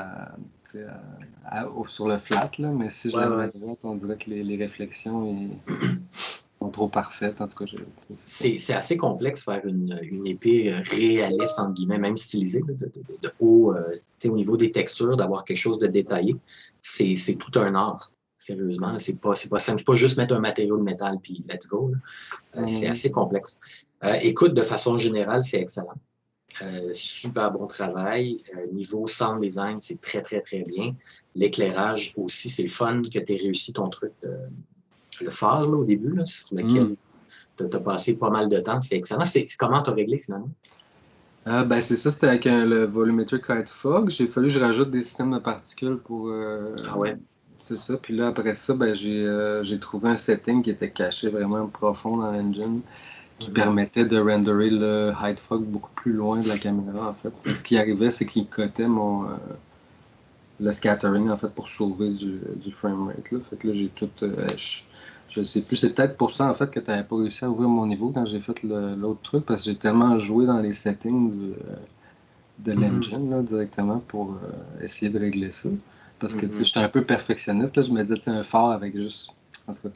sur le flat, là, mais si je la mets à droite, on dirait que les réflexions sont trop parfaites. En tout cas, c'est assez complexe faire une épée réaliste, entre guillemets, même stylisée, de haut, au niveau des textures, d'avoir quelque chose de détaillé. C'est tout un art, sérieusement. C'est pas simple. C'est pas juste mettre un matériau de métal puis let's go. C'est assez complexe. Écoute, de façon générale, c'est excellent. Super bon travail. Niveau sound design, c'est très, très, très bien. L'éclairage aussi, c'est le fun que tu aies réussi ton truc, le phare là, au début, là, sur lequel tu as passé pas mal de temps. C'est excellent. Comment tu as réglé finalement? Ben c'est ça, c'était avec le Volumetric Light Fog. J'ai fallu que je rajoute des systèmes de particules pour. Ah ouais? C'est ça. Puis là, après ça, ben, j'ai trouvé un setting qui était caché vraiment profond dans l'engine, qui permettait de renderer le Height Fog beaucoup plus loin de la caméra, en fait. Et ce qui arrivait, c'est qu'il cotait le scattering, en fait, pour sauver du framerate. Là. Fait que là, j'ai tout... je sais plus, c'est peut-être pour ça, en fait, que tu n'avais pas réussi à ouvrir mon niveau quand j'ai fait l'autre truc, parce que j'ai tellement joué dans les settings de l'engine, là, directement, pour essayer de régler ça. parce que j'étais un peu perfectionniste. Là, je me disais, un phare avec juste, en tout cas,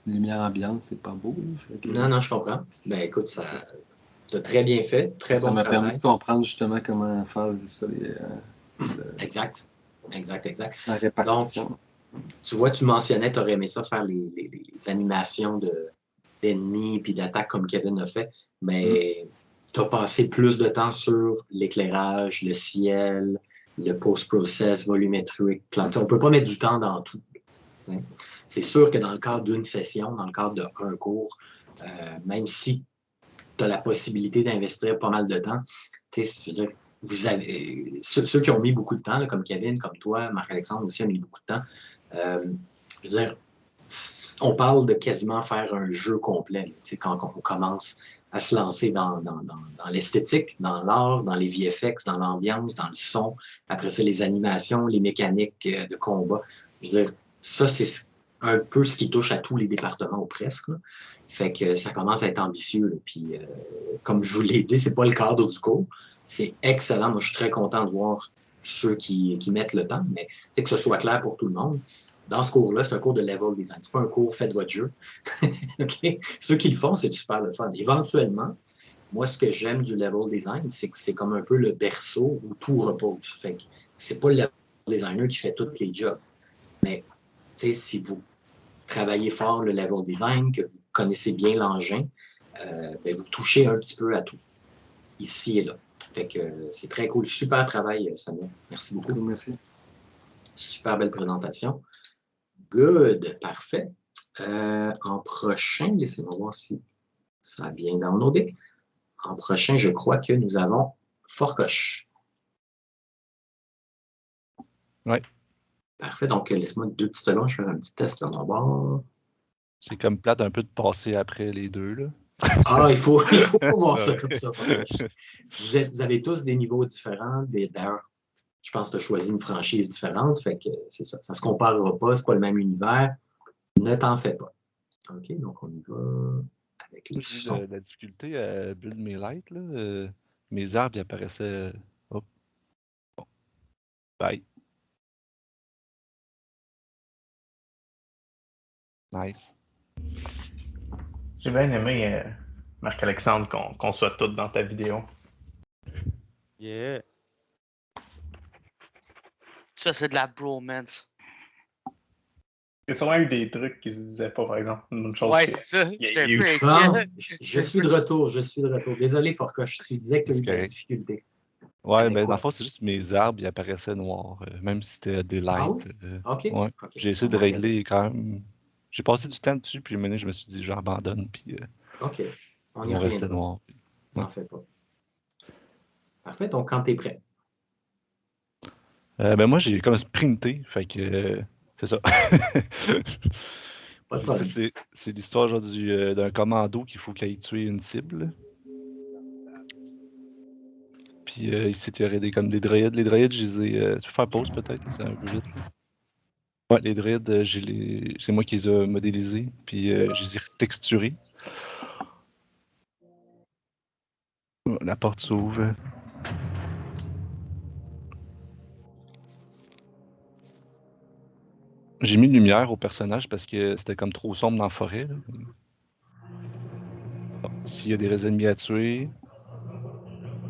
une lumière ambiante, c'est pas beau. Non, je comprends. Ben écoute, ça t'as très bien fait, très bon travail. Ça m'a permis de comprendre justement comment faire ça. Exact. La répartition. Donc, tu vois, tu mentionnais, tu aurais aimé ça faire les animations d'ennemis puis d'attaques comme Kevin a fait, mais tu as passé plus de temps sur l'éclairage, le ciel, le post-process, volumétrique, planté. On ne peut pas mettre du temps dans tout. C'est sûr que dans le cadre d'une session, dans le cadre d'un cours, même si tu as la possibilité d'investir pas mal de temps, je veux dire, vous avez, ceux qui ont mis beaucoup de temps, là, comme Kevin, comme toi, Marc-Alexandre aussi a mis beaucoup de temps, je veux dire, on parle de quasiment faire un jeu complet, quand on commence à se lancer dans l'esthétique, dans l'art, dans les VFX, dans l'ambiance, dans le son, après ça, les animations, les mécaniques de combat. Je veux dire, ça, c'est un peu ce qui touche à tous les départements ou presque. Là. Fait que ça commence à être ambitieux. Là. Puis, comme je vous l'ai dit, c'est pas le cadre du cours. C'est excellent. Moi, je suis très content de voir ceux qui mettent le temps, mais que ce soit clair pour tout le monde. Dans ce cours-là, c'est un cours de level design. C'est pas un cours faites votre jeu. Okay? Ceux qui le font, c'est super le fun. Éventuellement, moi, ce que j'aime du level design, c'est que c'est comme un peu le berceau où tout repose. Fait que c'est pas le level designer qui fait tous les jobs. Mais, si vous travaillez fort le level design, que vous connaissez bien l'engin, vous touchez un petit peu à tout, ici et là. Fait que c'est très cool. Super travail, Samuel. Merci beaucoup. Merci. Super belle présentation. Good, parfait. En prochain, laissez-moi voir si ça a bien downloadé. En prochain, je crois que nous avons Forcoche. Oui. Parfait, donc laisse-moi 2 petites secondes, je vais faire un petit test là d'abord. C'est comme plate un peu de passer après les deux, là. Ah, il faut pas voir ça comme ça, Forcoche. Vous avez tous des niveaux différents. D'ailleurs, je pense que tu as choisi une franchise différente, fait que c'est ça. Ça ne se comparera pas, c'est pas le même univers. Ne t'en fais pas. OK, donc on y va avec les sons. J'ai eu la difficulté à build mes lights, là. Mes arbres, ils apparaissaient... Hop. Bon. Bye. Nice. J'ai bien aimé, Marc-Alexandre, qu'on soit tous dans ta vidéo. Yeah. Ça, c'est de la bromance. Il y a sûrement eu des trucs qui se disaient pas, par exemple. Une chose Ouais, c'est ça. Je suis de retour. Désolé, Forcoche, tu disais que tu as eu de la difficulté. Ouais, ben dans le fond, c'est juste mes arbres, ils apparaissaient noirs, même si c'était des lights. OK. Ouais. Okay. J'ai essayé de régler quand même. J'ai passé du temps dessus, puis maintenant, je me suis dit, j'abandonne, puis OK. On ils vont rester noirs. N'en fais pas. Parfait, donc quand tu es prêt. Ben moi, j'ai comme sprinté, fait que c'est ça. Pas de problème. C'est l'histoire genre d'un commando qu'il faut qu'il aille tuer une cible. Puis ici, il y aurait comme des droïdes. Les droïdes, je les ai... tu peux faire pause peut-être? C'est un peu vite. Là. Ouais, les droïdes, c'est moi qui les ai modélisés, puis je les ai texturés. La porte s'ouvre. J'ai mis une lumière au personnage parce que c'était comme trop sombre dans la forêt. Bon, s'il y a des ennemis à tuer.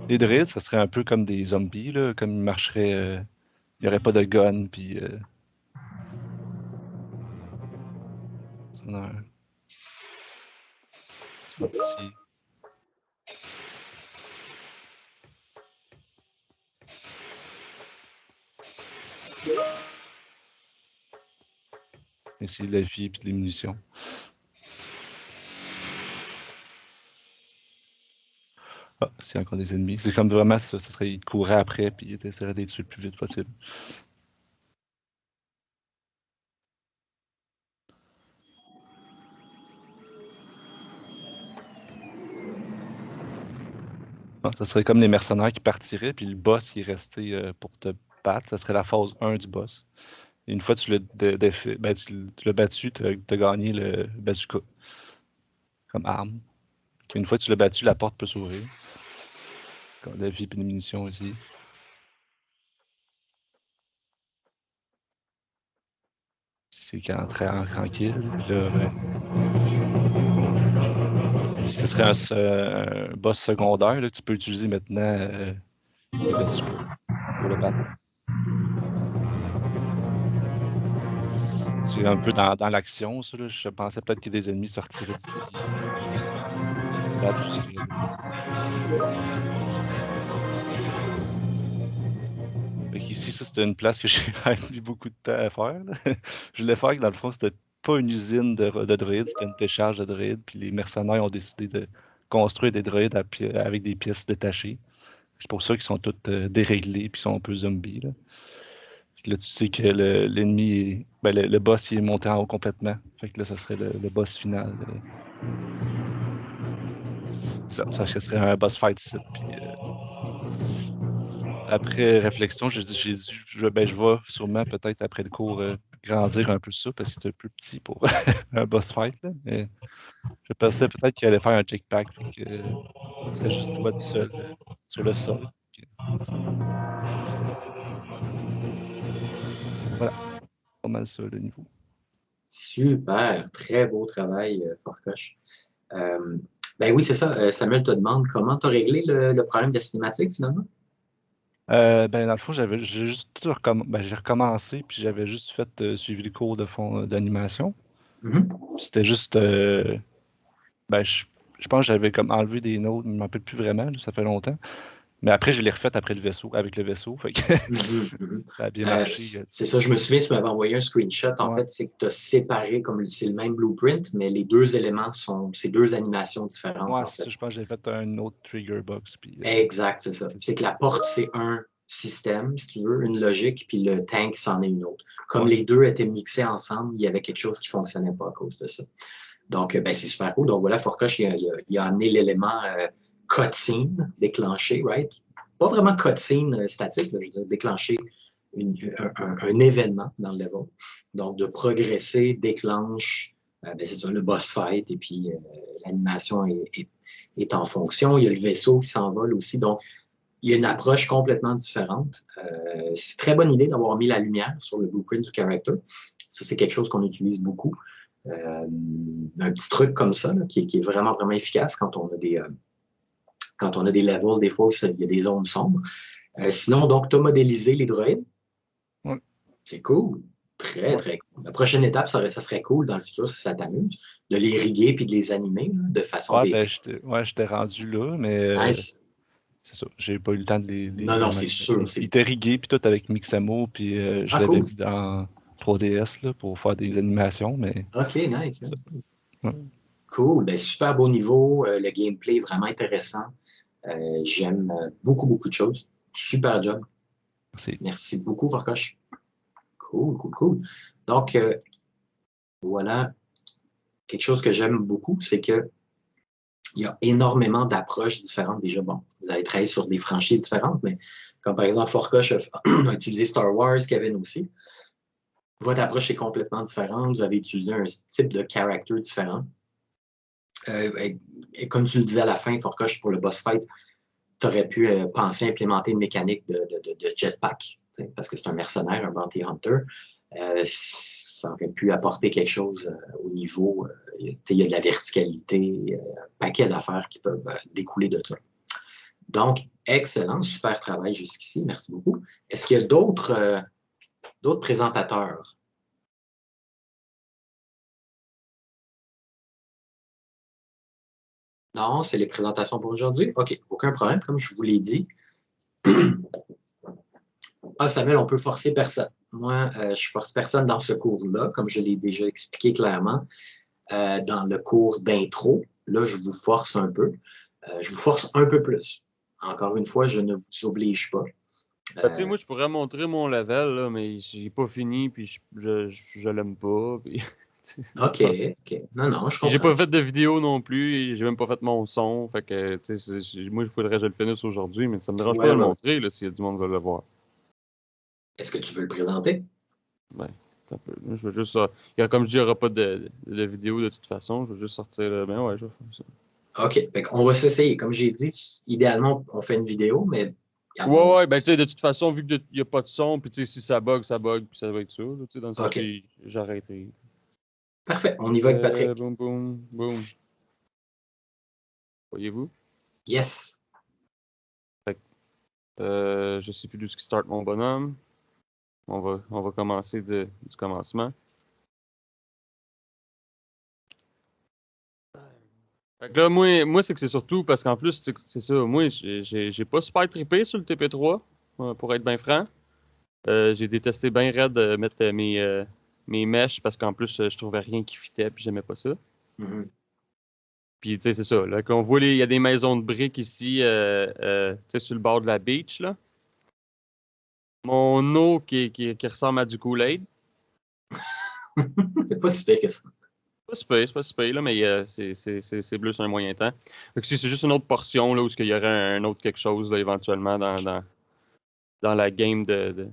Les druides, ça serait un peu comme des zombies, là, comme ils marcheraient. Il n'y aurait pas de gun, puis. Ici. Ici, la vie et les munitions. Ah, c'est encore des ennemis. C'est comme vraiment ça. Ça serait, ils couraient après, puis ils essaieraient de les tuer le plus vite possible. Ah, ça serait comme les mercenaires qui partiraient, puis le boss il est resté pour te battre. Ça serait la phase 1 du boss. Et une fois que tu l'as battu, tu as gagné le bazooka comme arme. Puis une fois que tu l'as battu, la porte peut s'ouvrir. Comme la vie et les munitions aussi. c'est tranquille. Puis là, si ce serait un boss secondaire, là, tu peux utiliser maintenant le Bazooka pour le battre. C'est un peu dans l'action, ça. Là. Je pensais peut-être que des ennemis sortiraient d'ici. Là, tu serais là. Ici, ça, c'était une place que j'ai mis beaucoup de temps à faire. Là. Je voulais faire que, dans le fond, c'était pas une usine de droïdes, c'était une décharge de droïdes. Puis les mercenaires ont décidé de construire des droïdes avec des pièces détachées. C'est pour ça qu'ils sont tous déréglés puis sont un peu zombies. Là, là tu sais que l'ennemi, le boss, il est monté en haut complètement. Fait que là, ça serait le boss final. Ça serait un boss fight ici. Puis, après réflexion, je vais sûrement peut-être après le cours grandir un peu ça parce que c'est un peu petit pour un boss fight. Là, mais je pensais peut-être qu'il allait faire un jetpack. Ce serait juste toi tout seul sur le sol. Voilà, pas mal ça le niveau. Super, très beau travail, Forcoche. Ben oui, c'est ça. Samuel te demande comment tu as réglé le problème de cinématique finalement? Dans le fond, j'ai juste j'ai recommencé, puis j'avais juste fait suivi le cours de fond d'animation. C'était juste je pense que j'avais comme enlevé des notes, je ne m'en rappelle plus vraiment, là, ça fait longtemps. Mais après, je l'ai refait avec le vaisseau. Fait que ça a bien marché. C'est ça, je me souviens, tu m'avais envoyé un screenshot. En fait, c'est que tu as séparé, comme c'est le même blueprint, mais les deux éléments c'est deux animations différentes. Ouais, c'est ça, je pense que j'ai fait un autre trigger box. Puis, exact, c'est ça. C'est que la porte, c'est un système, si tu veux, une logique, puis le tank, c'en est une autre. Comme les deux étaient mixés ensemble, il y avait quelque chose qui ne fonctionnait pas à cause de ça. Donc, c'est super cool. Donc voilà, Forcoche, il a amené l'élément cutscene déclenché, right? Pas vraiment cutscene statique, là, je veux dire, déclencher un événement dans le level. Donc, de progresser déclenche, c'est ça, le boss fight, et puis l'animation est en fonction. Il y a le vaisseau qui s'envole aussi. Donc, il y a une approche complètement différente. C'est une très bonne idée d'avoir mis la lumière sur le blueprint du character. Ça, c'est quelque chose qu'on utilise beaucoup. Un petit truc comme ça, là, qui est vraiment, vraiment efficace quand on a des levels, des fois, où il y a des zones sombres. Sinon, donc, tu as modélisé les droïdes. Ouais. C'est cool. Très, très cool. La prochaine étape, ça serait cool dans le futur, si ça t'amuse, de les riguer puis de les animer là, de façon basique. J'étais rendu là, mais nice. C'est ça. J'ai pas eu le temps de les non, c'est sûr. Il était rigué, puis tout avec Mixamo, puis je l'avais mis dans 3DS là, pour faire des animations, mais... OK, nice. Cool. Ben, super beau niveau. Le gameplay est vraiment intéressant. J'aime beaucoup, beaucoup de choses. Super job. Merci beaucoup, Forcoche. Cool. Donc, voilà. Quelque chose que j'aime beaucoup, c'est que il y a énormément d'approches différentes. Déjà, bon, vous avez travaillé sur des franchises différentes, mais comme par exemple, Forcoche a utilisé Star Wars, Kevin aussi. Votre approche est complètement différente. Vous avez utilisé un type de character différent. Et comme tu le disais à la fin, Forcoche, pour le boss fight, tu aurais pu penser à implémenter une mécanique de jetpack, parce que c'est un mercenaire, un bounty hunter. Ça aurait pu apporter quelque chose au niveau. Il y a de la verticalité, un paquet d'affaires qui peuvent découler de ça. Donc, excellent, super travail jusqu'ici. Merci beaucoup. Est-ce qu'il y a d'autres présentateurs? Non, c'est les présentations pour aujourd'hui. OK, aucun problème, comme je vous l'ai dit. Samuel, on peut forcer personne. Moi, je force personne dans ce cours-là, comme je l'ai déjà expliqué clairement. Dans le cours d'intro, là, je vous force un peu. Je vous force un peu plus. Encore une fois, je ne vous oblige pas. Moi, je pourrais montrer mon level, là, mais j'ai pas fini, puis je l'aime pas. Puis... OK. Non, je comprends. J'ai pas fait de vidéo non plus, j'ai même pas fait mon son. Fait que, moi, il faudrait que je le finisse aujourd'hui, mais ça me dérange pas de le montrer, là, s'il y a du monde qui veut le voir. Est-ce que tu veux le présenter? Ben, je veux juste ça. Comme je dis, il n'y aura pas de vidéo de toute façon. Je veux juste sortir le. Ben ouais, je vais faire ça. OK. On va s'essayer. Comme j'ai dit, idéalement, on fait une vidéo, mais Ouais, ben tu sais, de toute façon, vu qu'il n'y a pas de son, puis tu sais, si ça bug, puis ça va être ça. Tu sais, dans le sens que j'arrêterai. Parfait, on y va avec Patrick. Boum, boum, boum. Voyez-vous? Yes. Je sais plus d'où ce qui start mon bonhomme. On va commencer du commencement. Fait que là, moi c'est que c'est surtout parce qu'en plus, c'est ça, moi, j'ai pas super trippé sur le TP3, pour être bien franc. J'ai détesté bien raide de mettre mes mèches parce qu'en plus, je trouvais rien qui fitait puis j'aimais pas ça. Mm-hmm. Puis, tu sais, c'est ça. Là, qu'on voit, il y a des maisons de briques ici, tu sais, sur le bord de la beach, là. Mon eau qui ressemble à du Kool-Aid. C'est pas super que ça. C'est pas super, là, mais c'est bleu sur un moyen temps. Fait que c'est juste une autre portion, là, où il y aurait un autre quelque chose, là, éventuellement, dans la game de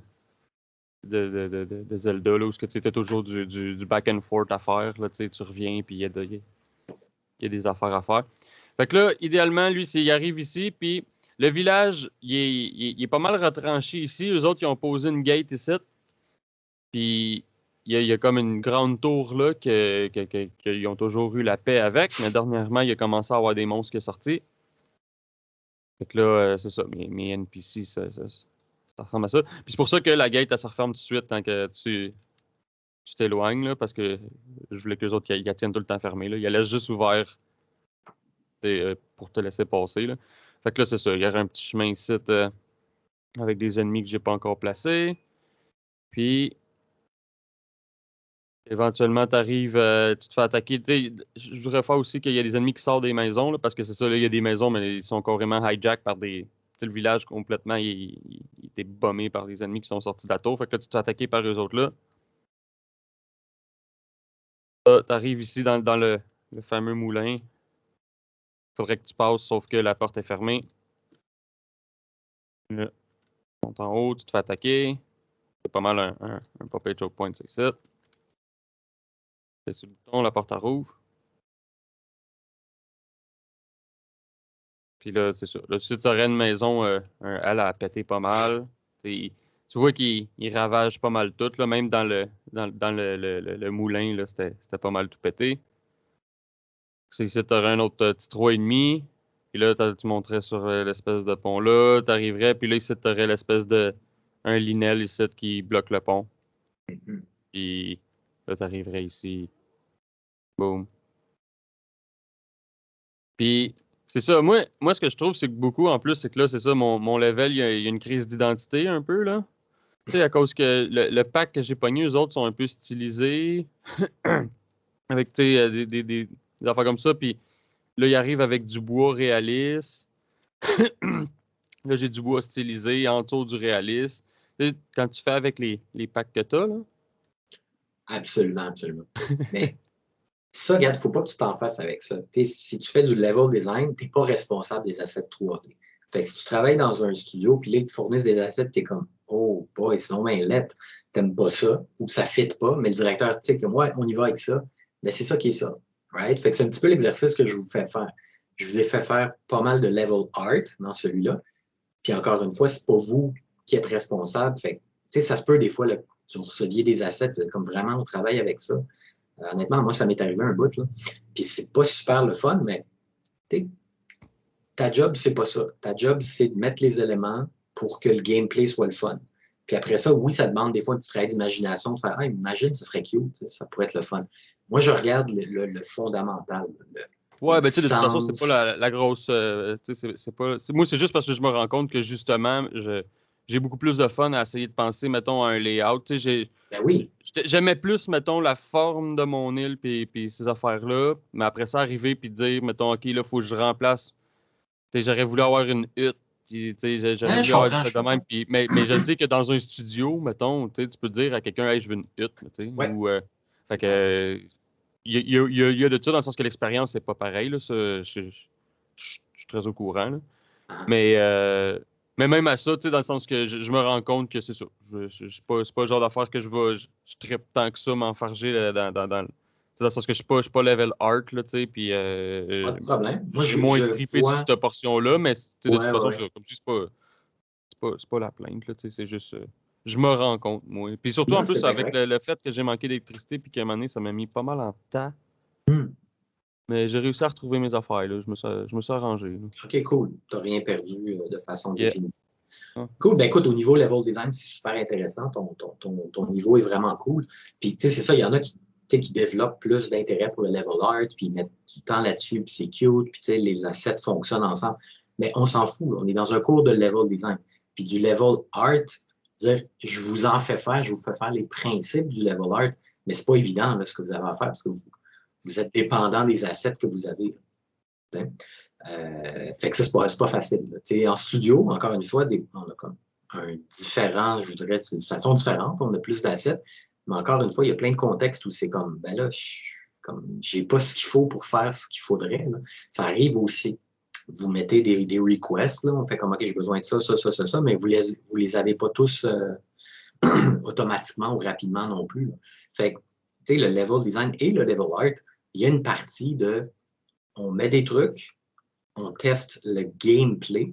Zelda, là, où tu as toujours du back and forth à faire, là, tu reviens, puis il y a des affaires à faire. Fait que là, idéalement, lui, il arrive ici, puis le village, il est pas mal retranché ici. Eux autres, ils ont posé une gate ici, puis il y a comme une grande tour là qu'ils ont toujours eu la paix avec, mais dernièrement, il a commencé à avoir des monstres qui sont sortis. Fait que là, c'est ça, mes NPC, ça ressemble à ça. Puis c'est pour ça que la gate, elle se referme tout de suite tant que tu t'éloignes, là, parce que je voulais que les autres, ils la tiennent tout le temps fermée, là. Ils la laissent juste ouvert pour te laisser passer, là. Fait que là, c'est ça, il y aurait un petit chemin ici avec des ennemis que j'ai pas encore placés. Puis éventuellement, tu arrives, tu te fais attaquer. Je voudrais faire aussi qu'il y a des ennemis qui sortent des maisons, là, parce que c'est ça, là, il y a des maisons, mais ils sont carrément hijack par des. Le village complètement, il était bombé par des ennemis qui sont sortis de la tour. Fait que là, tu te fais attaquer par eux autres là. Tu arrives ici dans le fameux moulin. Il faudrait que tu passes, sauf que la porte est fermée. Là, tu montes en haut, tu te fais attaquer. C'est pas mal un pop-up choke point, c'est ça. C'est sur le bouton, la porte rouvre. Puis là, c'est ça. Là, tu aurais une maison, elle a pété pas mal. Tu vois qu'il ravage pas mal tout, là, même dans le moulin, là, c'était pas mal tout pété. C'est ici, tu aurais un autre petit 3,5. Puis là, tu monterais sur l'espèce de pont-là, tu arriverais, puis là, ici, tu aurais l'espèce de un linel ici qui bloque le pont. Puis là, tu arriverais ici. Boum. Puis c'est ça. Moi, ce que je trouve, c'est que beaucoup, en plus, c'est que là, c'est ça, mon level, il y a une crise d'identité un peu, là. Tu sais, à cause que le pack que j'ai pogné, eux autres sont un peu stylisés. Avec, tu sais, des affaires comme ça. Puis là, ils arrivent avec du bois réaliste. Là, j'ai du bois stylisé, autour du réaliste. Tu sais, quand tu fais avec les packs que t'as, là. Absolument, absolument. Mais ça, regarde, il ne faut pas que tu t'en fasses avec ça. Si tu fais du level design, tu n'es pas responsable des assets 3D. Fait que si tu travailles dans un studio, puis là, ils te fournissent des assets, tu es comme, oh boy, sinon, ben, lettre, t'aimes pas ça, ou ça ne fit pas, mais le directeur, tu sais, que moi, on y va avec ça, mais c'est ça qui est ça. Right? Fait que c'est un petit peu l'exercice que je vous fais faire. Je vous ai fait faire pas mal de level art dans celui-là. Puis encore une fois, c'est pas vous qui êtes responsable. Fait que, tu sais, ça se peut des fois, là, tu receviez des assets, comme vraiment, on travaille avec ça. Honnêtement, moi, ça m'est arrivé un bout, là. Puis c'est pas super le fun, mais ta job, c'est pas ça. Ta job, c'est de mettre les éléments pour que le gameplay soit le fun. Puis après ça, oui, ça demande des fois un petit travail d'imagination, de faire, ah, imagine, ça serait cute, ça pourrait être le fun. Moi, je regarde le fondamental. Ouais, ben tu sais, de toute façon, c'est pas la grosse. C'est pas. Moi, c'est juste parce que je me rends compte que justement, j'ai beaucoup plus de fun à essayer de penser, mettons, à un layout. Tu sais, ben oui. J'aimais plus, mettons, la forme de mon île puis ces affaires-là. Mais après ça, arriver puis dire, mettons, OK, là, il faut que je remplace. Tu sais, j'aurais voulu avoir une hutte. Puis, tu sais, j'aurais voulu avoir ça de même. Puis, mais je sais que dans un studio, mettons, tu peux dire à quelqu'un, hey, je veux une hutte. Tu sais, ouais. ou, fait que. Il y a de ça dans le sens que l'expérience n'est pas pareille. Là, ça, je suis très au courant. Là. Mais même à ça, dans le sens que je me rends compte que c'est ça. C'est pas le genre d'affaire que je trippe tant que ça m'enfarger dans le sens que je suis pas level art. Là, puis, pas de problème. Moi, je suis moins trippé sur cette portion-là, mais de toute façon, comme je dis, c'est pas la plainte, là, c'est juste... je me rends compte, moi. Puis surtout, en plus, avec le fait que j'ai manqué d'électricité puis qu'à un moment donné, ça m'a mis pas mal en temps. Mais j'ai réussi à retrouver mes affaires, là. Je me suis arrangé. Là. OK, cool. Tu n'as rien perdu de façon définitive. Cool. Ben écoute, au niveau level design, c'est super intéressant. Ton niveau est vraiment cool. Puis, tu sais, c'est ça, il y en a qui développent plus d'intérêt pour le level art, puis ils mettent du temps là-dessus, puis c'est cute, puis tu sais, les assets fonctionnent ensemble. Mais on s'en fout. On est dans un cours de level design. Puis du level art, dire, je vous en fais faire, je vous fais faire les principes du level art, mais c'est pas évident là, ce que vous avez à faire parce que vous êtes dépendant des assets que vous avez. Fait que ça, c'est pas facile. En studio, encore une fois, on a comme un différent, je dirais, c'est une façon différente, on a plus d'assets, mais encore une fois, il y a plein de contextes où c'est comme, ben là, j'ai pas ce qu'il faut pour faire ce qu'il faudrait. Là. Ça arrive aussi. Vous mettez des requests, là, on fait comme, OK, j'ai besoin de ça, mais vous les avez pas tous automatiquement ou rapidement non plus. Là. Fait que, tu sais, le level design et le level art, il y a une partie de, on met des trucs, on teste le gameplay,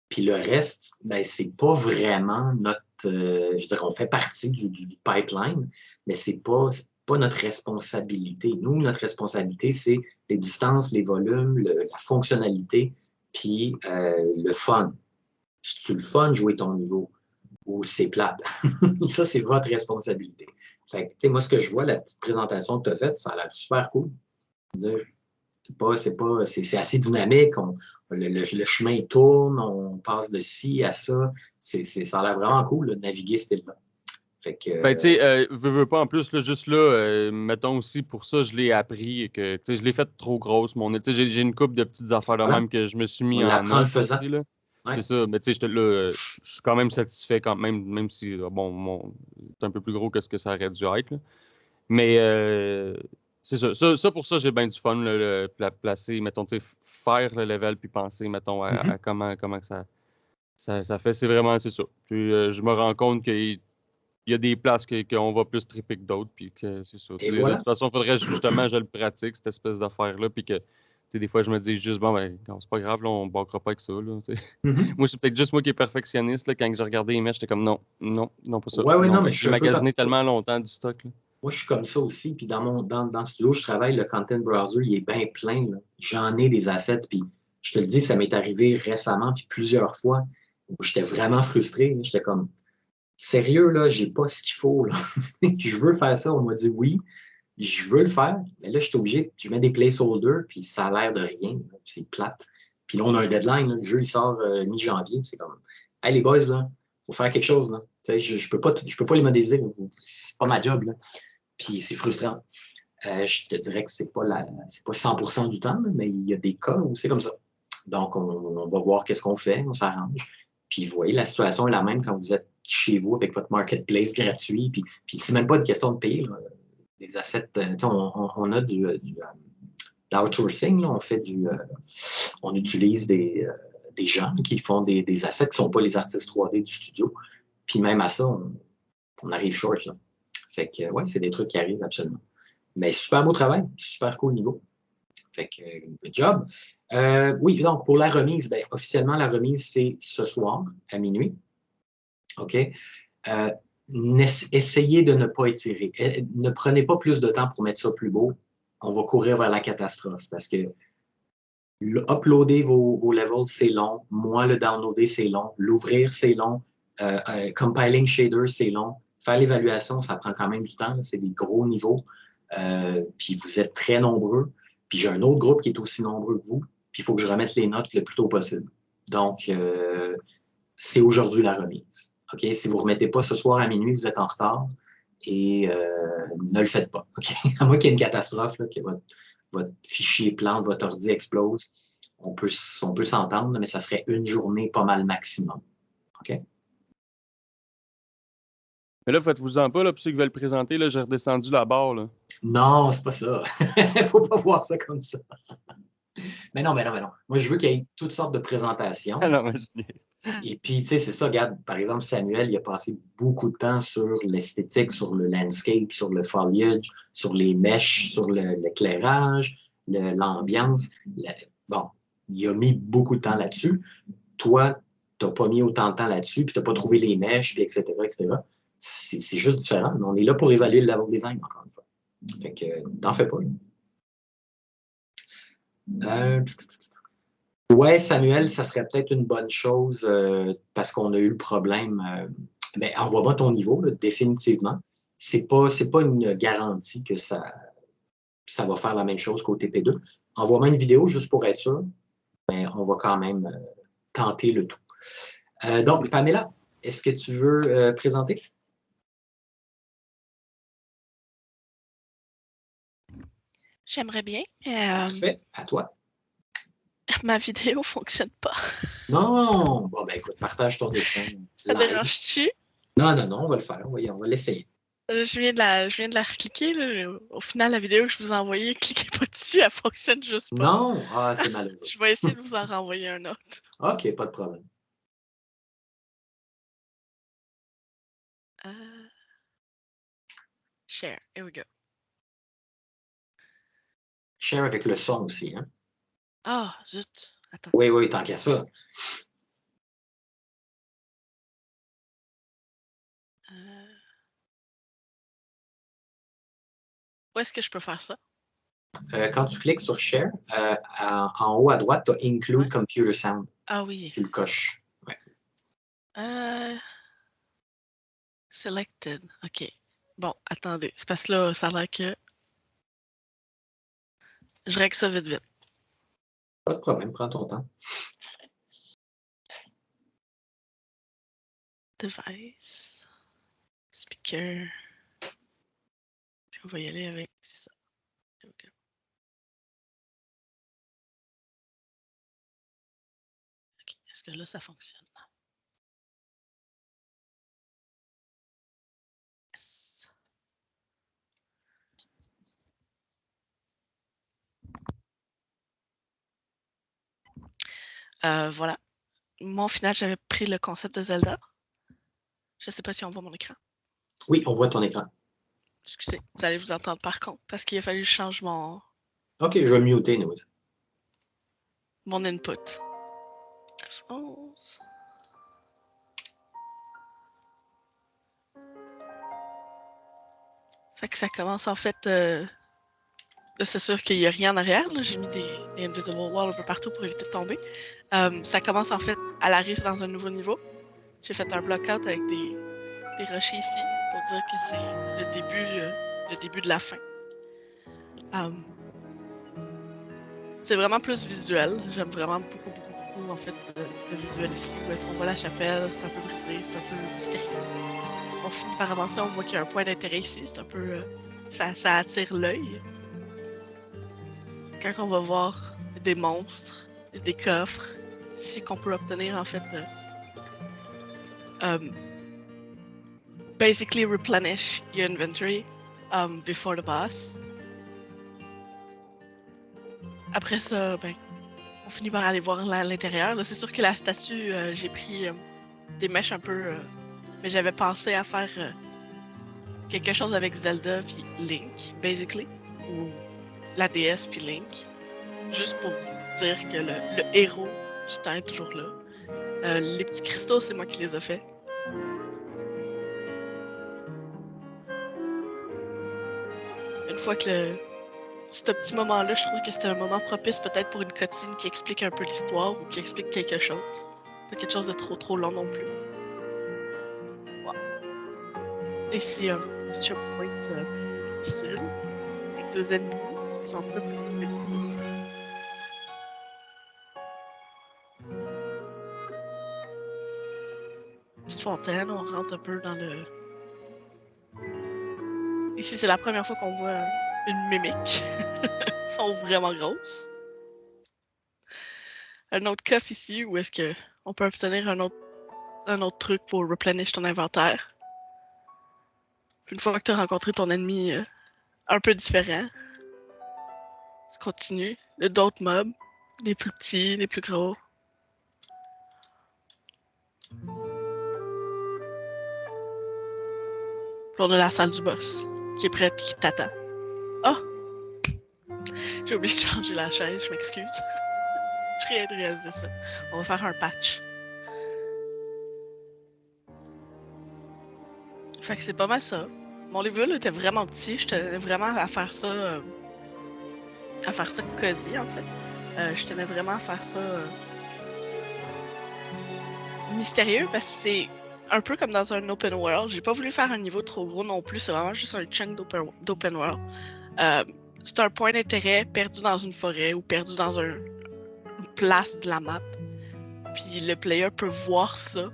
puis le reste, ben, c'est pas vraiment notre, je veux dire, on fait partie du pipeline, mais c'est pas notre responsabilité. Nous, notre responsabilité, c'est les distances, les volumes, la fonctionnalité, puis le fun. C'est-tu le fun jouer ton niveau ou c'est plate? Ça, c'est votre responsabilité. Fait que, tu sais, moi, ce que je vois, la petite présentation que tu as faite, ça a l'air super cool. C'est assez dynamique. Le chemin tourne, on passe de ci à ça. Ça a l'air vraiment cool de naviguer ce style-là. Ben, tu sais, veux pas en plus, là, juste là, mettons aussi pour ça, je l'ai appris que, tu sais, je l'ai fait trop grosse, mon j'ai une couple de petites affaires de même que je me suis mis en note. Faisant. Là. Ouais. C'est ça, mais tu sais, je suis quand même satisfait quand même si, bon, c'est un peu plus gros que ce que ça aurait dû être, là. Mais c'est ça. Pour ça, j'ai bien du fun, le placer, mettons, tu sais, faire le level puis penser, mettons, à comment ça fait. C'est vraiment, c'est ça. Puis, je me rends compte qu'il y a des places qu'on va plus triper que d'autres, puis que c'est ça. Voilà. De toute façon, il faudrait justement que je le pratique, cette espèce d'affaire-là, puis que, tu sais, des fois, je me dis juste, bon, ben, c'est pas grave, là, on ne bâclera pas avec ça, là, Moi, c'est peut-être juste moi qui est perfectionniste, là, quand j'ai regardé les matchs, j'étais comme, non, pas ça. Ouais, non, mais j'ai magasiné tellement longtemps du stock, là. Moi, je suis comme ça aussi, puis dans le studio où je travaille, le content browser, il est bien plein, là. J'en ai des assets, puis je te le dis, ça m'est arrivé récemment, puis plusieurs fois, où j'étais vraiment frustré, j'étais comme, sérieux, là, j'ai pas ce qu'il faut, là. Je veux faire ça. On m'a dit oui, je veux le faire, mais là, je suis obligé, je mets des placeholders, puis ça a l'air de rien, c'est plate. Puis là, on a un deadline, là, le jeu, il sort mi-janvier, puis c'est comme, hey, les boys, là, faut faire quelque chose, là. Je peux pas les modéliser, c'est pas ma job, là. Puis c'est frustrant. Je te dirais que c'est pas 100% du temps, là, mais il y a des cas où c'est comme ça. Donc, on va voir qu'est-ce qu'on fait, on s'arrange. Puis, vous voyez, la situation est la même quand vous êtes chez vous avec votre marketplace gratuit. Puis c'est même pas une question de payer. Là. Des assets, on a du l'outsourcing. On utilise des gens qui font des assets qui ne sont pas les artistes 3D du studio. Puis même à ça, on arrive short. Là. Fait que, ouais, c'est des trucs qui arrivent absolument. Mais super beau travail, super cool niveau. Fait que, good job. Oui, donc pour la remise, ben, officiellement, la remise, c'est ce soir à minuit. OK? Essayez de ne pas étirer. Ne prenez pas plus de temps pour mettre ça plus beau. On va courir vers la catastrophe parce que uploader vos levels, c'est long. Moi, le downloader, c'est long. L'ouvrir, c'est long. Compiling shader, c'est long. Faire l'évaluation, ça prend quand même du temps. C'est des gros niveaux. Puis vous êtes très nombreux. Puis j'ai un autre groupe qui est aussi nombreux que vous. Puis il faut que je remette les notes le plus tôt possible. Donc, c'est aujourd'hui la remise. OK? Si vous ne remettez pas ce soir à minuit, vous êtes en retard et ne le faites pas. OK? À moins qu'il y ait une catastrophe, là, que votre fichier plante, votre ordi explose, on peut s'entendre, mais ça serait une journée pas mal maximum. OK? Mais là, faites-vous-en pas, là, pour ceux qui veulent le présenter, là, j'ai redescendu la barre, là. Non, c'est pas ça. Il ne faut pas voir ça comme ça. Mais non. Moi, je veux qu'il y ait toutes sortes de présentations. Et puis, tu sais, c'est ça, regarde, par exemple, Samuel, il a passé beaucoup de temps sur l'esthétique, sur le landscape, sur le foliage, sur les mèches, sur l'éclairage, l'ambiance. Bon, il a mis beaucoup de temps là-dessus. Toi, n'as pas mis autant de temps là-dessus, puis tu n'as pas trouvé les mèches, puis etc., etc. C'est juste différent. Mais on est là pour évaluer le level design, encore une fois. Fait que, t'en fais pas. Ouais, Samuel, ça serait peut-être une bonne chose parce qu'on a eu le problème. Mais envoie-moi ton niveau, là, définitivement. C'est pas une garantie que ça va faire la même chose qu'au TP2. Envoie-moi une vidéo juste pour être sûr, mais on va quand même tenter le tout. Donc, Pamela, est-ce que tu veux présenter? J'aimerais bien. Parfait, à toi. Ma vidéo fonctionne pas. Non! Bon, ben écoute, partage ton écran. Ça dérange-tu? Non, on va le faire. On va l'essayer. Je viens de la recliquer. Là. Au final, la vidéo que je vous ai envoyée, cliquez pas dessus, elle fonctionne juste pas. Non! Ah, c'est malheureux. Je vais essayer de vous en renvoyer un autre. OK, pas de problème. Share, here we go. Share avec le son aussi, hein? Ah, zut. Attends. Oui, tant qu'à ça. Où est-ce que je peux faire ça? Quand tu cliques sur Share, en haut à droite, tu as Include Computer Sound. Ah oui. Tu le coches. Ouais. Selected. OK. Bon, attendez. C'est parce que là, ça a l'air que... Je règle ça vite. Pas de problème, prends ton temps. Device. Speaker. Puis on va y aller avec ça. Okay. OK. Est-ce que là, ça fonctionne? Voilà. Moi, au final, j'avais pris le concept de Zelda. Je ne sais pas si on voit mon écran. Oui, on voit ton écran. Excusez, vous allez vous entendre par contre, parce qu'il a fallu que je change mon... OK, je vais muter, nous. Mon input. 11. Fait que ça commence en fait... Là, c'est sûr qu'il n'y a rien en arrière. J'ai mis des invisible walls un peu partout pour éviter de tomber. Ça commence en fait, elle arrive dans un nouveau niveau. J'ai fait un block-out avec des rochers ici pour dire que c'est le début de la fin. C'est vraiment plus visuel. J'aime vraiment beaucoup en fait le visuel ici. Où est-ce qu'on voit la chapelle, c'est un peu brisé, c'est un peu mystérieux. On finit par avancer, on voit qu'il y a un point d'intérêt ici. C'est un peu... ça attire l'œil. Quand on va voir des monstres, des coffres, c'est ici qu'on peut obtenir en fait basically replenish your inventory before the boss. Après ça, ben, on finit par aller voir l'intérieur. C'est sûr que la statue, j'ai pris des mèches un peu... mais j'avais pensé à faire quelque chose avec Zelda puis Link, basically. Ou la déesse puis Link. Juste pour dire que le héros du temps est toujours là. Les petits cristaux, c'est moi qui les ai faits. Une fois que ce petit moment-là, je trouve que c'était un moment propice peut-être pour une cutscene qui explique un peu l'histoire ou qui explique quelque chose. Pas quelque chose de trop long non plus. Wow. Ici, un petit checkpoint difficile. Avec 2 ennemis qui sont un peu plus petits. Petite fontaine, on rentre un peu dans le... Ici, c'est la première fois qu'on voit une mimique. Elles sont vraiment grosses. Un autre coffre ici où est-ce que on peut obtenir un autre truc pour replenish ton inventaire. Une fois que tu as rencontré ton ennemi un peu différent, tu continues. Il y a d'autres mobs, les plus petits, les plus gros. Puis on a la salle du boss qui est prête et qui t'attend. Oh! J'ai oublié de changer la chaise, je m'excuse. Je viens de réaliser ça. On va faire un patch. Fait que c'est pas mal ça. Mon level était vraiment petit, je tenais vraiment à faire ça cosy en fait. Je tenais vraiment à faire ça mystérieux parce que c'est un peu comme dans un open world. J'ai pas voulu faire un niveau trop gros non plus, c'est vraiment juste un chunk d'open world. C'est un point d'intérêt perdu dans une forêt ou perdu dans une place de la map. Puis le player peut voir ça,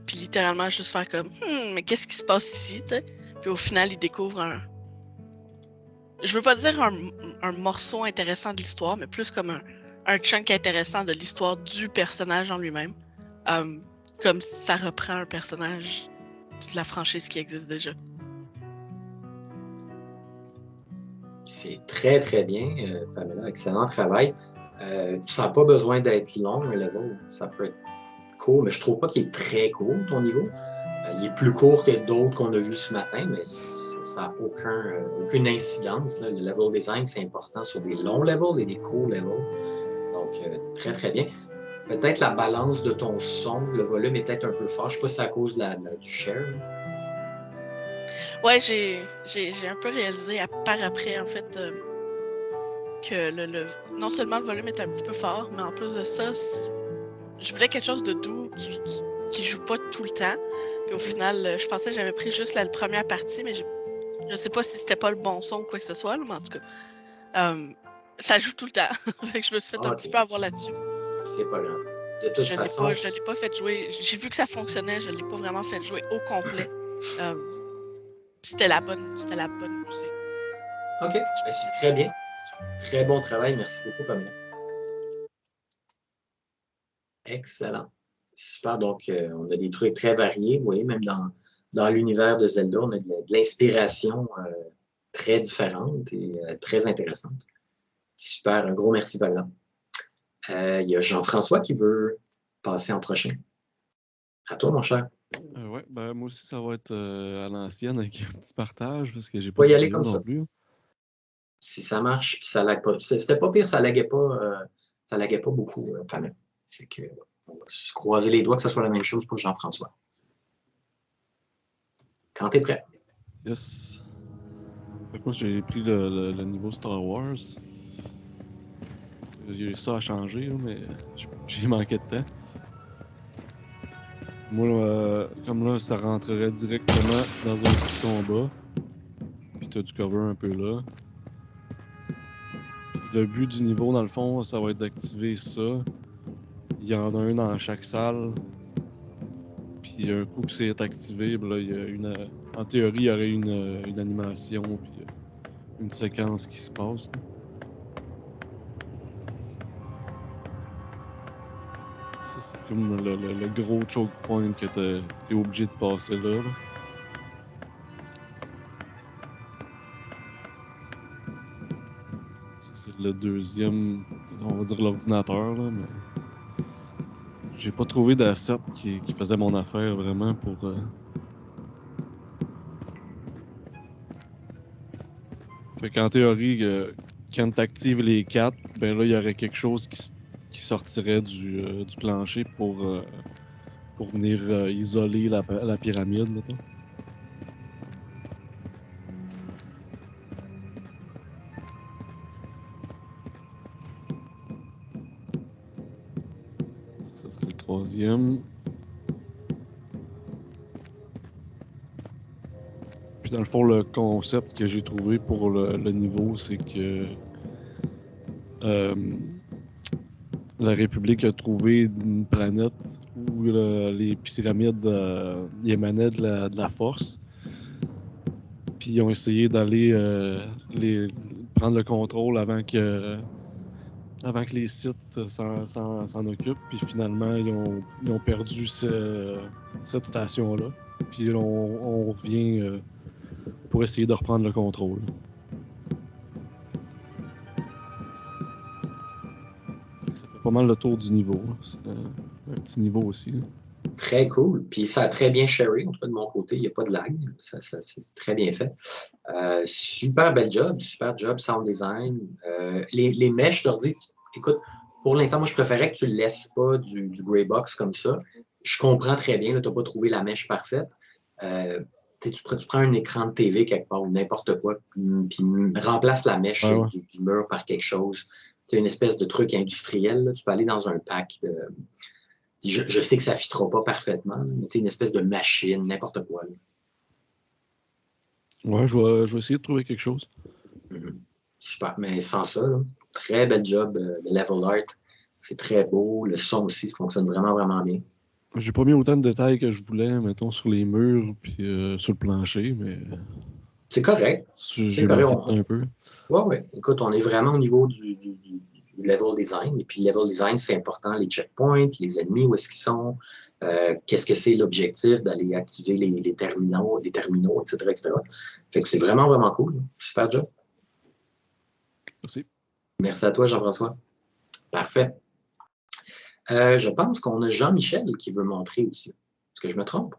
puis littéralement juste faire comme mais qu'est-ce qui se passe ici, tu sais? Puis au final, il découvre je veux pas dire un morceau intéressant de l'histoire, mais plus comme un chunk intéressant de l'histoire du personnage en lui-même. Comme si ça reprend un personnage de la franchise qui existe déjà. C'est très, très bien, Pamela. Excellent travail. Ça n'a pas besoin d'être long, un level. Ça peut être court, mais je trouve pas qu'il est très court, ton niveau. Il est plus court que d'autres qu'on a vus ce matin, mais ça n'a aucune incidence. Là. Le level design, c'est important sur des longs levels et des courts levels. Donc, très, très bien. Peut-être la balance de ton son, le volume est peut-être un peu fort. Je ne sais pas si c'est à cause du share. Ouais, j'ai un peu réalisé par après, en fait, que non seulement le volume est un petit peu fort, mais en plus de ça, je voulais quelque chose de doux qui joue pas tout le temps. Puis au final, je pensais que j'avais pris juste la première partie, mais je sais pas si c'était pas le bon son ou quoi que ce soit, là, mais en tout cas, ça joue tout le temps. Fait que je me suis fait un petit peu avoir là-dessus. C'est pas grave. De toute façon... Je l'ai pas fait jouer. J'ai vu que ça fonctionnait, je l'ai pas vraiment fait jouer au complet. C'était la bonne musique. OK, c'est très bien. Très bon travail. Merci beaucoup, Pamela. Excellent. Super. Donc, on a des trucs très variés. Vous voyez, même dans l'univers de Zelda, on a de l'inspiration très différente et très intéressante. Super. Un gros merci, Pamela. Il y a Jean-François qui veut passer en prochain. À toi, mon cher. Oui, ben, moi aussi, ça va être à l'ancienne avec un petit partage parce que j'ai pas pas y aller comme non ça. Plus. Si ça marche, puis ça lag pas. C'était pas pire, ça laguait pas beaucoup, quand même. Fait que, on va se croiser les doigts que ce soit la même chose pour Jean-François. Quand t'es prêt. Yes. Fait que moi, j'ai pris le niveau Star Wars. Ça a changé, mais j'ai manqué de temps. Moi, comme là, ça rentrerait directement dans un petit combat. Puis t'as du cover un peu là. Le but du niveau, dans le fond, ça va être d'activer ça. Il y en a un dans chaque salle. Puis un coup que c'est activé, ben là, il y a en théorie, il y aurait une animation, puis une séquence qui se passe. Là. Ça, c'est comme le gros choke point que t'es obligé de passer là. Ça, c'est le deuxième, on va dire l'ordinateur, là, mais j'ai pas trouvé d'asset qui faisait mon affaire vraiment pour... Fait qu'en théorie, quand t'actives les 4, ben là, il y aurait quelque chose qui sortirait du plancher pour venir isoler la pyramide, mettons. Ça serait le troisième. Puis dans le fond, le concept que j'ai trouvé pour le niveau, c'est que la République a trouvé une planète où les pyramides émanaient de la force. Puis ils ont essayé d'aller prendre le contrôle avant que les sites s'en occupent. Puis finalement, ils ont perdu cette station-là. Puis on revient pour essayer de reprendre le contrôle. Ça fait pas mal le tour du niveau. C'est un petit niveau aussi. Là. Très cool. Puis ça a très bien sharé. En tout cas, de mon côté, il n'y a pas de lag. Ça, c'est très bien fait. Super bel job. Super job, sound design. Les mèches d'ordi, écoute, pour l'instant, moi, je préférais que tu ne laisses pas du gray box comme ça. Je comprends très bien. Tu n'as pas trouvé la mèche parfaite. tu prends un écran de TV quelque part ou n'importe quoi, puis remplace la mèche du mur par quelque chose. Tu une espèce de truc industriel. Là. Tu peux aller dans un pack de. Je sais que ça ne fitera pas parfaitement, mais une espèce de machine, n'importe quoi. Là. Ouais, je vais essayer de trouver quelque chose. Super. Mais sans ça, là, très bel job. Le level art, c'est très beau. Le son aussi, ça fonctionne vraiment, vraiment bien. J'ai pas mis autant de détails que je voulais, mettons, sur les murs puis sur le plancher, mais. C'est correct. J'ai manqué un peu. Oui. Écoute, on est vraiment au niveau du level design. Et puis, le level design, c'est important. Les checkpoints, les ennemis, où est-ce qu'ils sont, qu'est-ce que c'est l'objectif d'aller activer les terminaux, etc. Fait que c'est vraiment, vraiment cool. Super job. Merci. Merci à toi, Jean-François. Parfait. Je pense qu'on a Jean-Michel qui veut montrer aussi. Est-ce que je me trompe?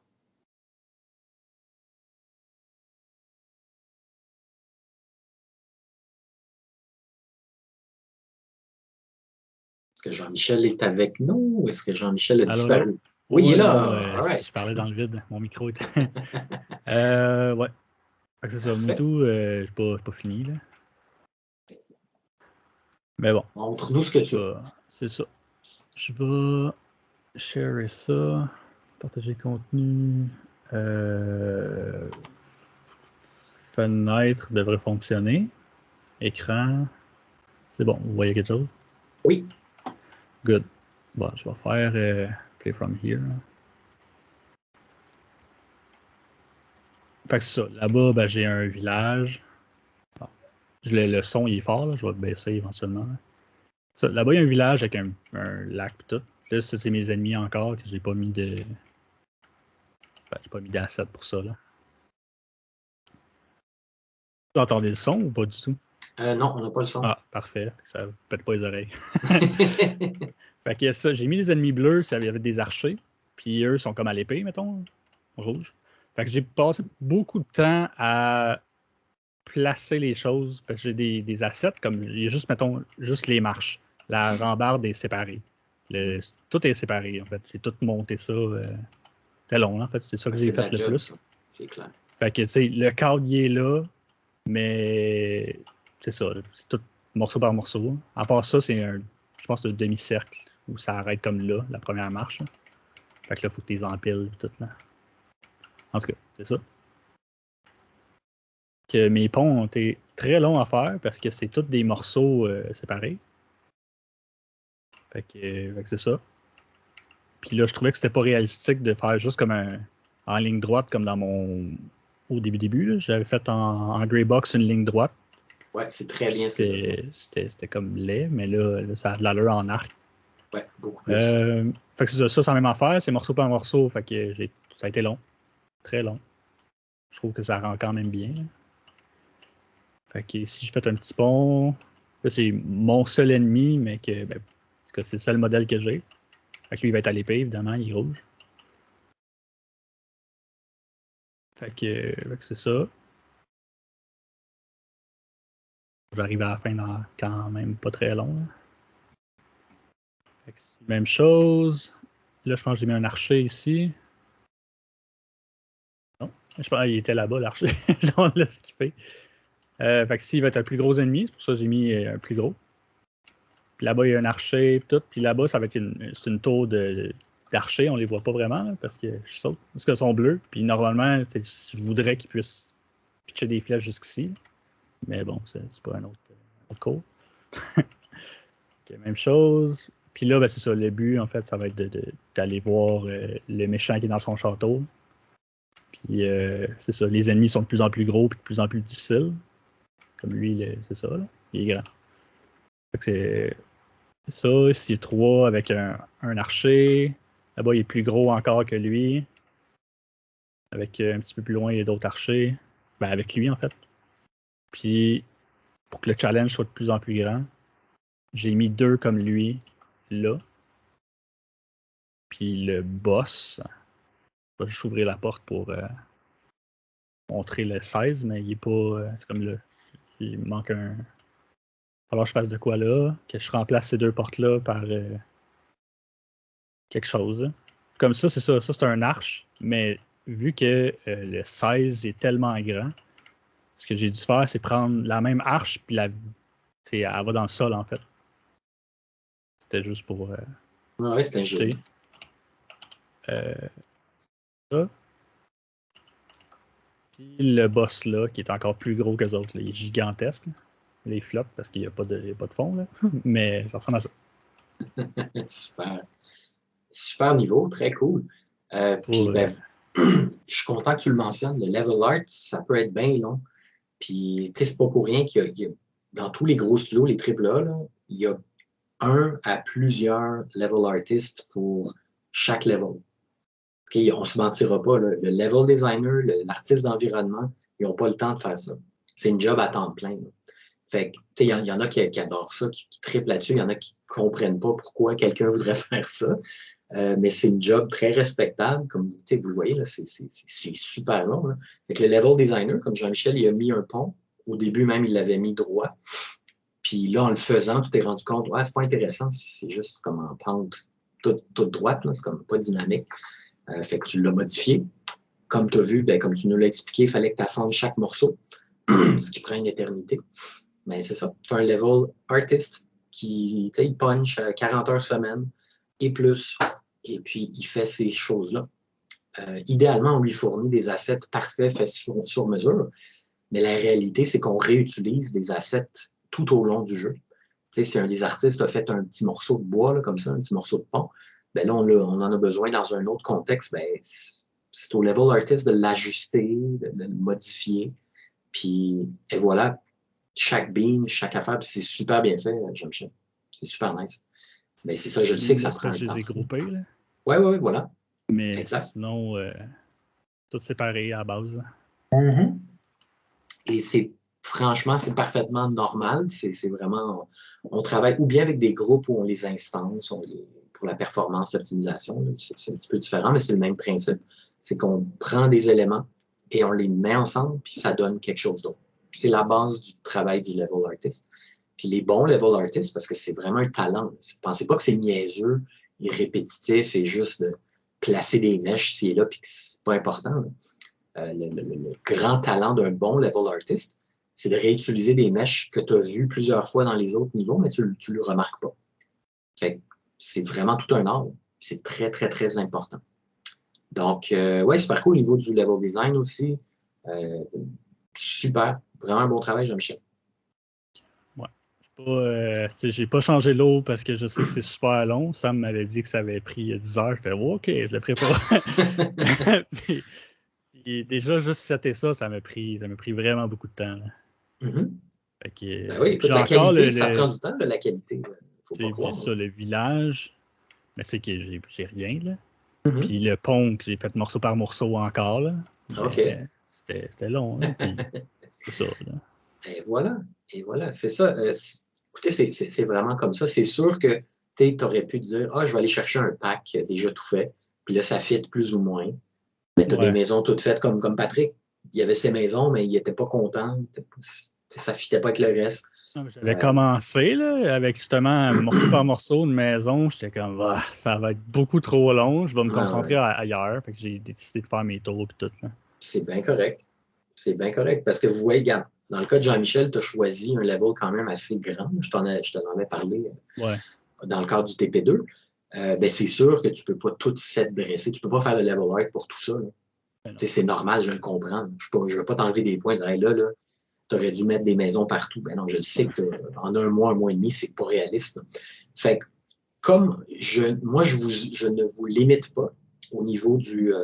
Est-ce que Jean-Michel est avec nous ou est-ce que Jean-Michel a disparu? Allô? Oui, il est là. Je parlais dans le vide. Mon micro était. Ouais. C'est ça. Moutou, je n'ai pas fini. Là. Mais bon. Montre-nous ce que tu veux. C'est ça. Je vais share ça. Partager contenu. Fenêtre devrait fonctionner. Écran. C'est bon. Vous voyez quelque chose? Oui. Good. Bon, je vais faire play from here. Fait que c'est ça. Là-bas, ben, j'ai un village. Bon. Le son il est fort, là. Je vais le baisser éventuellement. Là-bas, il y a un village avec un lac et tout. Là, ça, c'est mes ennemis encore que j'ai pas mis de. Ben, j'ai pas mis d'asset pour ça. Là. Vous entendez le son ou pas du tout? Non, on n'a pas le son. Ah, parfait. Ça ne pète pas les oreilles. Fait que ça, j'ai mis les ennemis bleus, ça avait des archers. Puis eux sont comme à l'épée, mettons, rouge. Fait que j'ai passé beaucoup de temps à placer les choses. Parce que j'ai des assets, comme il y a juste, mettons, juste les marches. La rambarde est séparée. Tout est séparé, en fait. J'ai tout monté ça. C'était long, en fait. C'est ça que j'ai fait le plus. C'est clair. Fait que, tu sais, le cadre, il est là, mais c'est ça. C'est tout morceau par morceau. À part ça, c'est je pense, un demi-cercle où ça arrête comme là, la première marche. Là. Fait que là, il faut que tu les empiles tout là. En tout cas, c'est ça. Que mes ponts ont été très longs à faire parce que c'est tous des morceaux séparés. Fait que c'est ça. Puis là, je trouvais que c'était pas réalistique de faire juste comme en ligne droite comme dans au début. J'avais fait en grey box une ligne droite. Ouais, c'est très bien. C'était comme laid, mais là, ça a de l'allure en arc. Ouais, beaucoup plus. Fait que c'est ça, c'est la même affaire, c'est morceau par morceau. Fait que ça a été long. Très long. Je trouve que ça rend quand même bien. Là. Fait que si je fais un petit pont, là, c'est mon seul ennemi, mais que c'est le seul modèle que j'ai. Fait que lui, il va être à l'épée, évidemment, il est rouge. Fait que c'est ça. J'arrive à la fin dans quand même pas très long. Là. Fait que c'est même chose. Là, je pense que j'ai mis un archer ici. Non, je pense qu'il était là-bas, l'archer. On l'a skippé. Fait que s'il va être un plus gros ennemi, c'est pour ça que j'ai mis un plus gros. Puis là-bas, il y a un archer, tout. Puis là-bas, ça va être une tour d'archer. On les voit pas vraiment, là, parce que je saute. Parce qu'elles sont bleues. Puis normalement, je voudrais qu'ils puissent pitcher des flèches jusqu'ici. Mais bon, c'est pas un autre cours. Okay, même chose. Puis là, c'est ça. Le but, en fait, ça va être d'aller voir le méchant qui est dans son château. Puis c'est ça. Les ennemis sont de plus en plus gros et de plus en plus difficiles. Comme lui, c'est ça. Là. Il est grand. Fait que c'est ça. Ici, 3 avec un archer. Là-bas, il est plus gros encore que lui. Avec un petit peu plus loin, il y a d'autres archers. Ben, avec lui, en fait. Puis, pour que le challenge soit de plus en plus grand, j'ai mis 2 comme lui, là. Puis le boss, je vais juste ouvrir la porte pour montrer le 16, mais il est pas... c'est comme là, il manque un... Alors je fasse de quoi là, que je remplace ces 2 portes-là par quelque chose. Comme ça, c'est ça. Ça, c'est un arche, mais vu que le 16 est tellement grand, ce que j'ai dû faire, c'est prendre la même arche, puis elle va dans le sol, en fait. C'était juste pour c'était un jeu. Ça. Puis le boss là, qui est encore plus gros que les autres, là, il est gigantesque. Là. Les flops, parce qu'il n'y a pas de fond, là. Mais ça ressemble à ça. Super. Super niveau, très cool. Puis, je suis content que tu le mentionnes. Le level art, ça peut être bien long. Puis, tu sais, c'est pas pour rien qu'il y a dans tous les gros studios, les AAA, là, il y a un à plusieurs level artists pour chaque level. Okay, on ne se mentira pas. Là, le level designer, l'artiste d'environnement, ils n'ont pas le temps de faire ça. C'est une job à temps plein. Là. Fait que, il y en a qui adorent ça, qui triplent là-dessus. Il y en a qui ne comprennent pas pourquoi quelqu'un voudrait faire ça. Mais c'est une job très respectable. Comme vous le voyez, là, c'est super long. Là. Fait que le level designer, comme Jean-Michel, il a mis un pont. Au début, même, il l'avait mis droit. Puis là, en le faisant, tu t'es rendu compte, ouais, c'est pas intéressant, c'est juste comme en pente toute droite, là, c'est comme pas dynamique. Fait que tu l'as modifié. Comme tu as vu, comme tu nous l'as expliqué, il fallait que tu assembles chaque morceau, ce qui prend une éternité. Mais c'est ça. Tu as un level artist qui, il punch 40 heures semaine et plus, et puis il fait ces choses-là. Idéalement, on lui fournit des assets parfaits faits sur mesure, mais la réalité, c'est qu'on réutilise des assets tout au long du jeu. Si un des artistes a fait un petit morceau de bois, là, comme ça, un petit morceau de pont, là, on en a besoin dans un autre contexte. C'est au level artist de l'ajuster, de le modifier. Puis, et voilà, chaque beam, chaque affaire, puis c'est super bien fait, Jean-Michel. C'est super nice. Mais c'est ça, je le sais que ça prend un temps. Je les ai groupés, là. Oui, voilà. Mais exact. Sinon, tout séparé à la base. Mm-hmm. Et franchement, c'est parfaitement normal. C'est vraiment, on travaille ou bien avec des groupes où on les instance, pour la performance, l'optimisation. C'est un petit peu différent, mais c'est le même principe. C'est qu'on prend des éléments et on les met ensemble, puis ça donne quelque chose d'autre. C'est la base du travail du level artist. Puis les bons level artists, parce que c'est vraiment un talent. Pensez pas que c'est niaiseux et répétitif et juste de placer des mèches ici et là, puis que c'est pas important. Le grand talent d'un bon level artist, c'est de réutiliser des mèches que tu as vues plusieurs fois dans les autres niveaux, mais tu ne le remarques pas. Fait que c'est vraiment tout un art. C'est très, très, très important. Donc, ouais, super cool au niveau du level design aussi. Super. Vraiment un bon travail, Jean-Michel. Ouais. J'ai pas changé l'eau parce que je sais que c'est super long. Sam m'avait dit que ça avait pris 10 heures. Je fais OK, je le prépare. puis déjà, juste setter ça m'a pris vraiment beaucoup de temps. Là. Mm-hmm. Fait que, oui, écoute, la qualité, ça prend du temps, la qualité. Faut pas ça, le village, mais c'est que j'ai rien. Là. Mm-hmm. Puis le pont que j'ai fait morceau par morceau encore. Là. OK. C'était long. Là, puis c'est ça. Là. Et voilà, c'est ça. Écoutez, c'est vraiment comme ça. C'est sûr que tu aurais pu te dire, je vais aller chercher un pack déjà tout fait, puis là, ça fit plus ou moins. Mais tu as des maisons toutes faites comme Patrick. Il y avait ses maisons, mais il n'était pas content. Ça ne fitait pas avec le reste. J'avais commencé là, avec justement morceau par morceau une maison. J'étais comme, ça va être beaucoup trop long. Je vais me concentrer ailleurs. Fait que j'ai décidé de faire mes tours et tout. Là. C'est bien correct. C'est bien correct. Parce que vous voyez, regarde, dans le cas de Jean-Michel, tu as choisi un level quand même assez grand. Je t'en avais parlé dans le cadre du TP2. C'est sûr que tu ne peux pas tout set dresser. Tu ne peux pas faire le level art pour tout ça. C'est normal, je le comprends. Je ne veux pas t'enlever des points. Là, tu aurais dû mettre des maisons partout. Ben non, je le sais qu'en un mois et demi, c'est pas réaliste. Là. Fait que, comme je ne vous limite pas au niveau de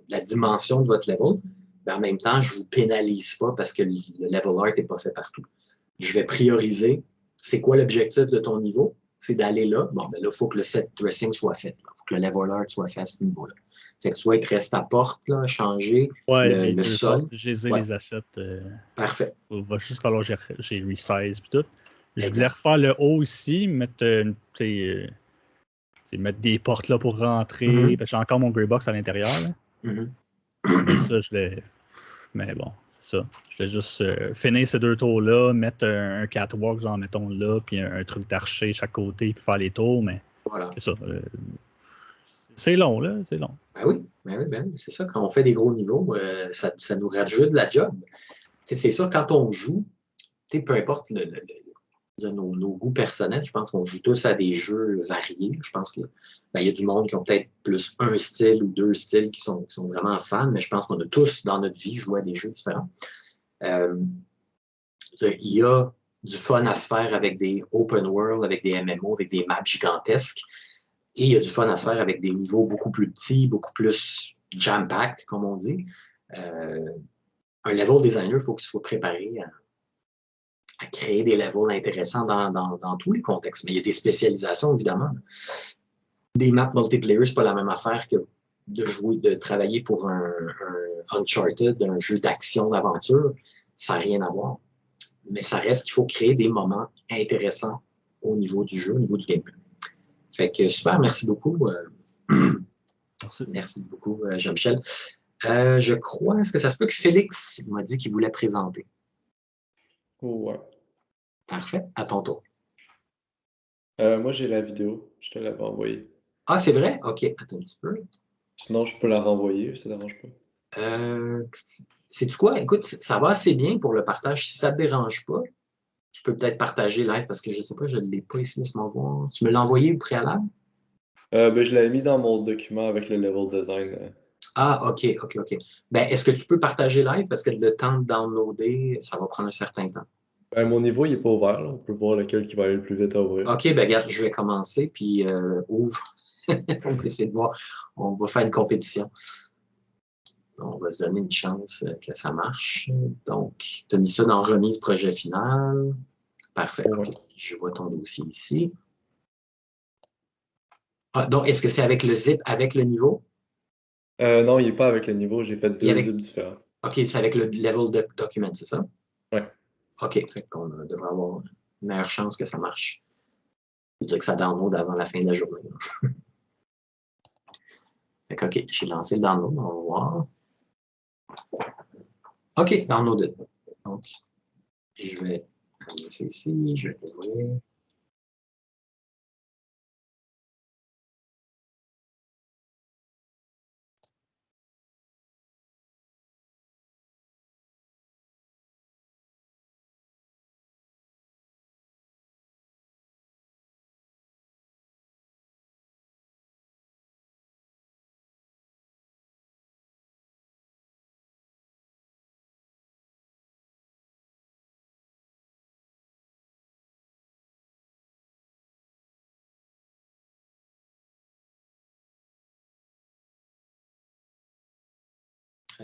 la dimension de votre level, en même temps, je ne vous pénalise pas parce que le level art n'est pas fait partout. Je vais prioriser. C'est quoi l'objectif de ton niveau? C'est d'aller là. Bon, là, il faut que le set dressing soit fait. Il faut que le level art soit fait à ce niveau-là. Fait que tu vois, il te reste ta porte, là, changer le sol. J'ai les assets. Parfait. Il va juste falloir que j'ai resize et tout. Je voulais refaire le haut ici, mettre des portes là pour rentrer. Mm-hmm. Parce que j'ai encore mon grey box à l'intérieur. Mm-hmm. Mais ça, mais bon, c'est ça. Je vais juste finir ces deux tours-là, mettre un catwalk, genre, mettons là, puis un truc d'archer chaque côté, puis faire les tours, mais voilà. c'est ça. C'est long, là, c'est long. Ben oui, c'est ça. Quand on fait des gros niveaux, ça nous rajoute de la job. C'est sûr, quand on joue, peu importe nos goûts personnels, je pense qu'on joue tous à des jeux variés. Je pense qu'il y a du monde qui ont peut-être plus un style ou deux styles qui sont vraiment fans, mais je pense qu'on a tous dans notre vie joué à des jeux différents. Il y a du fun à se faire avec des open world, avec des MMO, avec des maps gigantesques. Et il y a du fun à se faire avec des niveaux beaucoup plus petits, beaucoup plus jam-packed, comme on dit. Un level designer, il faut qu'il soit préparé à créer des levels intéressants dans tous les contextes. Mais il y a des spécialisations, évidemment. Des maps multiplayer, c'est pas la même affaire que de travailler pour un Uncharted, un jeu d'action, d'aventure. Ça n'a rien à voir. Mais ça reste qu'il faut créer des moments intéressants au niveau du jeu, au niveau du gameplay. Fait que super, merci beaucoup. Merci beaucoup, Jean-Michel. Je crois, est-ce que ça se peut que Félix m'a dit qu'il voulait présenter? Ouais. Parfait, à ton tour. Moi, j'ai la vidéo. Je te l'avais envoyée. Ah, c'est vrai? OK, attends un petit peu. Sinon, je peux la renvoyer, ça ne dérange pas. Sais-tu quoi? Écoute, ça va assez bien pour le partage. Si ça ne te dérange pas, tu peux peut-être partager live parce que je ne sais pas, je ne l'ai pas ici, laisse-moi voir. Tu me l'as envoyé au préalable? Je l'avais mis dans mon document avec le level design. Ah, OK. Ben, est-ce que tu peux partager live? Parce que le temps de downloader, ça va prendre un certain temps. Mon niveau, il n'est pas ouvert. Là. On peut voir lequel qui va aller le plus vite à ouvrir. OK, ben regarde, je vais commencer, puis ouvre. On va essayer de voir. On va faire une compétition. On va se donner une chance que ça marche. Donc, tu as mis ça dans remise projet final. Parfait. Ouais. OK. Je vois ton dossier ici. Ah, donc, est-ce que c'est avec le zip, avec le niveau? Non, il n'est pas avec le niveau. J'ai fait deux zips différents. OK, c'est avec le level document, c'est ça? Oui. OK, fait qu'on devrait avoir une meilleure chance que ça marche. Je dirais que ça download avant la fin de la journée. Fait que, OK, j'ai lancé le download, on va voir. OK, downloaded. Donc, je vais lancer ici, je vais ouvrir.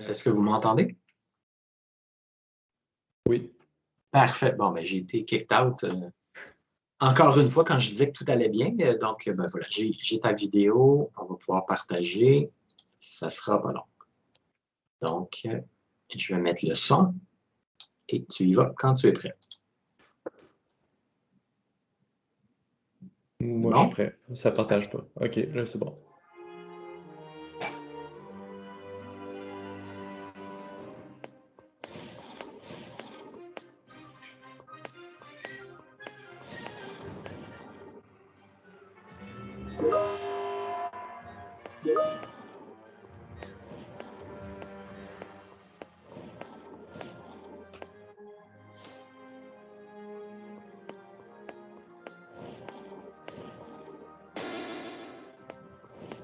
Est-ce que vous m'entendez? Oui. Parfait. Bon, ben, j'ai été kicked out encore une fois quand je disais que tout allait bien. Donc, ben voilà, j'ai ta vidéo. On va pouvoir partager. Ça sera pas long. Donc, je vais mettre le son et tu y vas quand tu es prêt. Moi, je suis prêt. Ça ne partage pas. OK, là, c'est bon.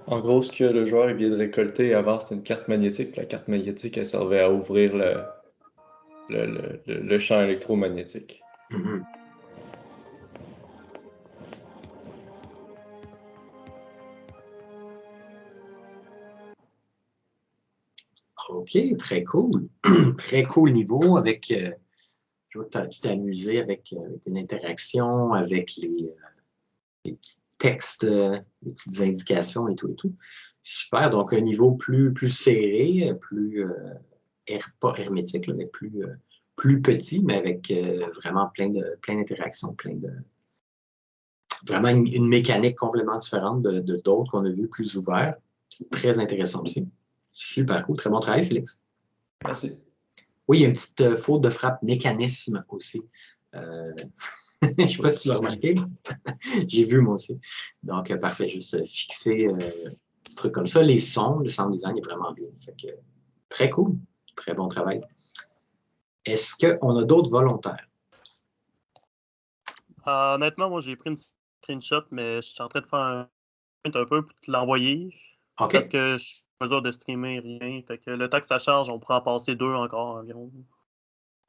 En gros, ce que le joueur vient de récolter avant, c'était une carte magnétique. La carte magnétique, elle servait à ouvrir le champ électromagnétique. Mm-hmm. OK, très cool. Très cool niveau avec. Je vois que tu t'es amusé avec une interaction, avec les petits textes, les petites indications et tout et tout. Super. Donc, un niveau plus serré, plus pas hermétique, là, mais plus petit, mais avec vraiment plein d'interactions, vraiment une mécanique complètement différente de d'autres qu'on a vues plus ouverts. C'est très intéressant aussi. Super cool. Très bon travail, Félix. Merci. Oui, il y a une petite faute de frappe mécanisme aussi. Je ne sais pas si tu l'as remarqué. J'ai vu moi aussi. Donc, parfait. Juste fixer petits trucs comme ça. Les sons, le sound design est vraiment bien. Fait que, très cool. Très bon travail. Est-ce qu'on a d'autres volontaires? Honnêtement, moi, j'ai pris une screenshot, mais je suis en train de faire un peu pour te l'envoyer. OK. Parce que je suis en mesure de streamer rien. Fait que le temps que ça charge, on pourra en passer 2 encore environ.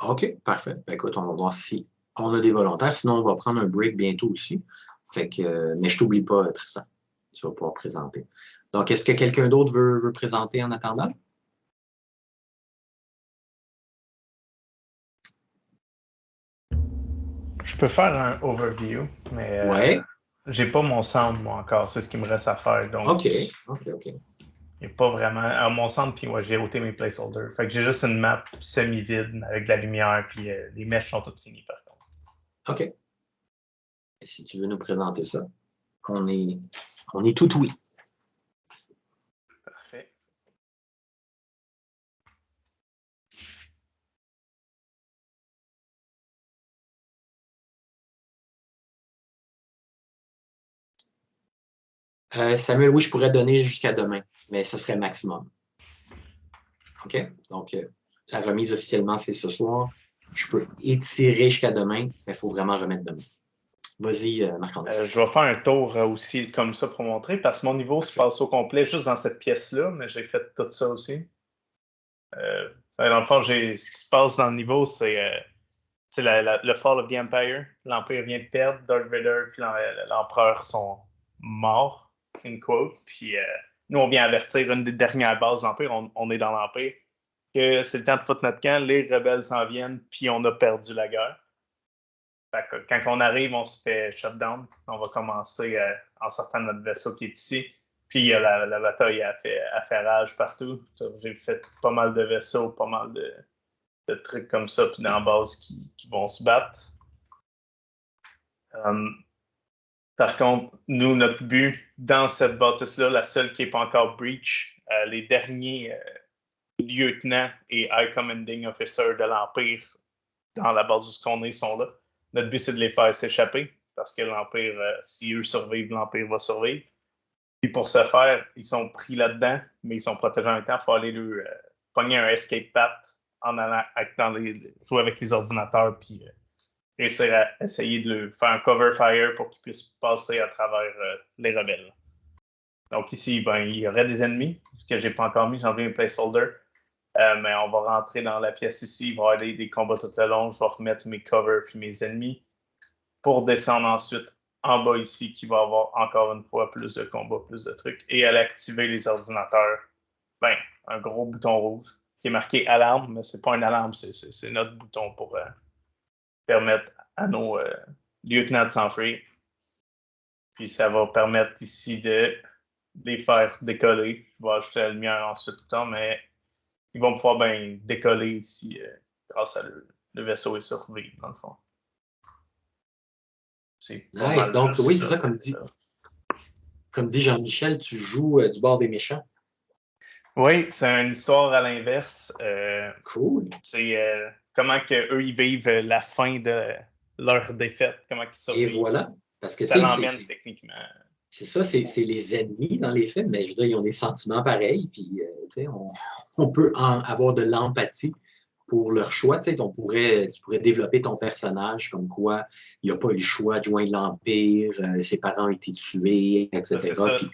OK, parfait. Ben, écoute, on va voir si on a des volontaires. Sinon, on va prendre un break bientôt aussi. Fait que, mais je t'oublie pas, Tristan. Tu vas pouvoir présenter. Donc, est-ce que quelqu'un d'autre veut présenter en attendant? Je peux faire un overview, mais j'ai pas mon sound, moi, encore. C'est ce qui me reste à faire. Donc, OK. Il n'y a pas vraiment. À mon sound, puis moi, j'ai ôté mes placeholders. Fait que j'ai juste une map semi-vide avec de la lumière, puis les mèches sont toutes finies, par contre. OK. Et si tu veux nous présenter ça, on est tout oui. Parfait. Samuel, oui, je pourrais donner jusqu'à demain, mais ce serait maximum. OK? Donc, la remise officiellement, c'est ce soir. Je peux étirer jusqu'à demain, mais il faut vraiment remettre demain. Vas-y, Marc-André. Je vais faire un tour aussi comme ça pour montrer, parce que mon niveau se passe au complet juste dans cette pièce-là, mais j'ai fait tout ça aussi. Dans le fond, ce qui se passe dans le niveau, c'est le Fall of the Empire. L'Empire vient de perdre, Darth Vader et l'Empereur sont morts, in quote. Puis nous, on vient avertir une des dernières bases de l'Empire, on est dans l'Empire, que c'est le temps de foutre notre camp, les rebelles s'en viennent, puis on a perdu la guerre. Fait que quand on arrive, on se fait shutdown. On va commencer en sortant de notre vaisseau qui est ici. Puis il y a la bataille a fait rage partout. J'ai fait pas mal de vaisseaux, pas mal de trucs comme ça, puis dans la base qui vont se battre. Par contre, nous, notre but dans cette bâtisse-là, la seule qui n'est pas encore breach, les derniers lieutenants et high commanding officers de l'Empire dans la base où on est sont là. Notre but, c'est de les faire s'échapper parce que l'Empire, si eux survivent, l'Empire va survivre. Puis pour ce faire, ils sont pris là-dedans, mais ils sont protégés en même temps. Il faut aller leur pogner un escape path en allant jouer avec les ordinateurs puis réussir à essayer de leur faire un cover fire pour qu'ils puissent passer à travers les rebelles. Donc ici, il y aurait des ennemis, que j'ai pas encore mis, j'en ai un placeholder. Mais on va rentrer dans la pièce ici, il va y avoir des combats tout le long, je vais remettre mes covers puis mes ennemis pour descendre ensuite en bas ici, qui va avoir encore une fois plus de combats, plus de trucs, et aller activer les ordinateurs. Un gros bouton rouge qui est marqué alarme, mais c'est pas une alarme, c'est notre bouton pour permettre à nos lieutenants de s'enfuir. Puis ça va permettre ici de les faire décoller. Je vais ajouter la lumière ensuite tout le temps, mais ils vont pouvoir décoller ici grâce à le vaisseau et survivre, dans le fond. C'est nice. Donc, oui, c'est ça, comme dit Jean-Michel, tu joues du bord des méchants. Oui, c'est une histoire à l'inverse. Cool. C'est comment eux ils vivent la fin de leur défaite, comment ils survivent. Et voilà. Parce que ça l'emmène techniquement. C'est ça, c'est les ennemis dans les films, mais je veux dire, ils ont des sentiments pareils, puis on peut avoir de l'empathie pour leur choix. Tu pourrais développer ton personnage comme quoi il n'a pas eu le choix de joindre l'Empire, ses parents ont été tués, etc. Puis,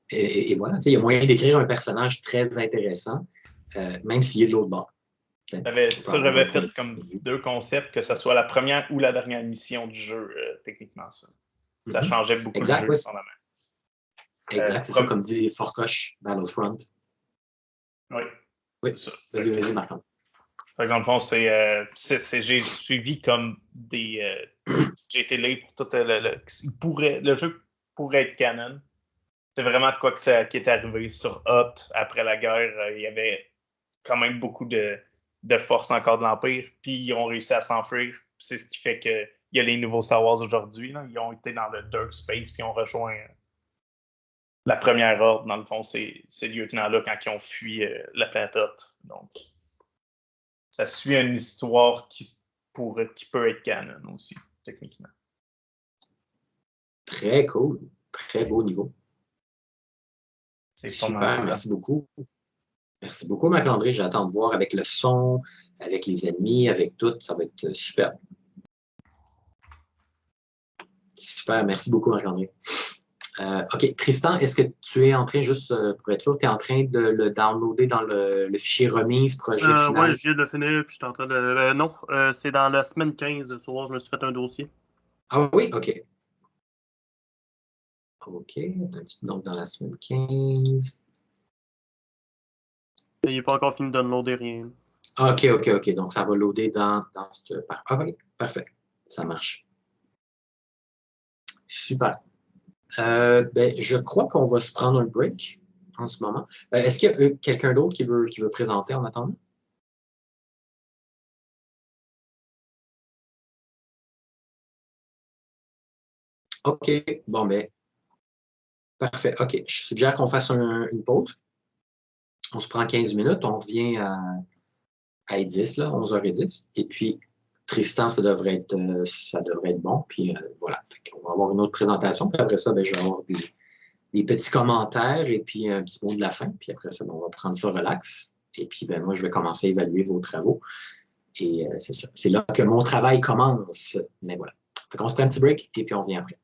et voilà, il y a moyen d'écrire un personnage très intéressant, même s'il est de l'autre bord. J'avais fait comme 2 concepts, que ce soit la première ou la dernière mission du jeu, techniquement, ça. Ça changeait beaucoup de jeu pendant la main. Exact, c'est ça, comme dit Forkosh, Battlefront. Oui. Oui, vas-y, Marc. Dans le fond, j'ai suivi comme des... j'ai été là pour tout le jeu pourrait être canon. C'est vraiment de quoi qui est arrivé sur Hoth après la guerre. Il y avait quand même beaucoup de force encore de l'Empire, puis ils ont réussi à s'enfuir. C'est ce qui fait qu'il y a les nouveaux Star Wars aujourd'hui. Ils ont été dans le Dark Space, puis ont rejoint la première ordre. Dans le fond, ces lieutenants-là, quand ils ont fui la planète Hoth. Donc, ça suit une histoire qui peut être canon aussi, techniquement. Très cool. Très beau niveau. C'est pas mal ça. Merci beaucoup. Merci beaucoup, Marc-André. J'attends de voir avec le son, avec les ennemis, avec tout. Ça va être super. Super, merci beaucoup, Marc-André. OK, Tristan, est-ce que tu es en train, juste pour être sûr, tu es en train de le downloader dans le fichier remise projet final? Oui, je viens de le finir, puis je suis en train de... non, c'est dans la semaine 15, tu vois, je me suis fait un dossier. Ah oui, OK. OK, donc dans la semaine 15... Il n'est pas encore fini de downloader rien. OK. Donc, ça va loader dans ce... Ah oui, parfait. Ça marche. Super. Je crois qu'on va se prendre un break en ce moment. Est-ce qu'il y a quelqu'un d'autre qui veut présenter en attendant? OK. Bon, parfait. OK. Je suggère qu'on fasse une pause. On se prend 15 minutes. On revient à 10, là, 11h10. Et puis, Tristan, ça devrait être bon. Puis voilà. On va avoir une autre présentation. Puis après ça, je vais avoir des petits commentaires et puis un petit mot de la fin. Puis après ça, on va prendre ça relax. Et puis, moi, je vais commencer à évaluer vos travaux. Et c'est ça. C'est là que mon travail commence. Mais voilà. On se prend un petit break et puis on revient après.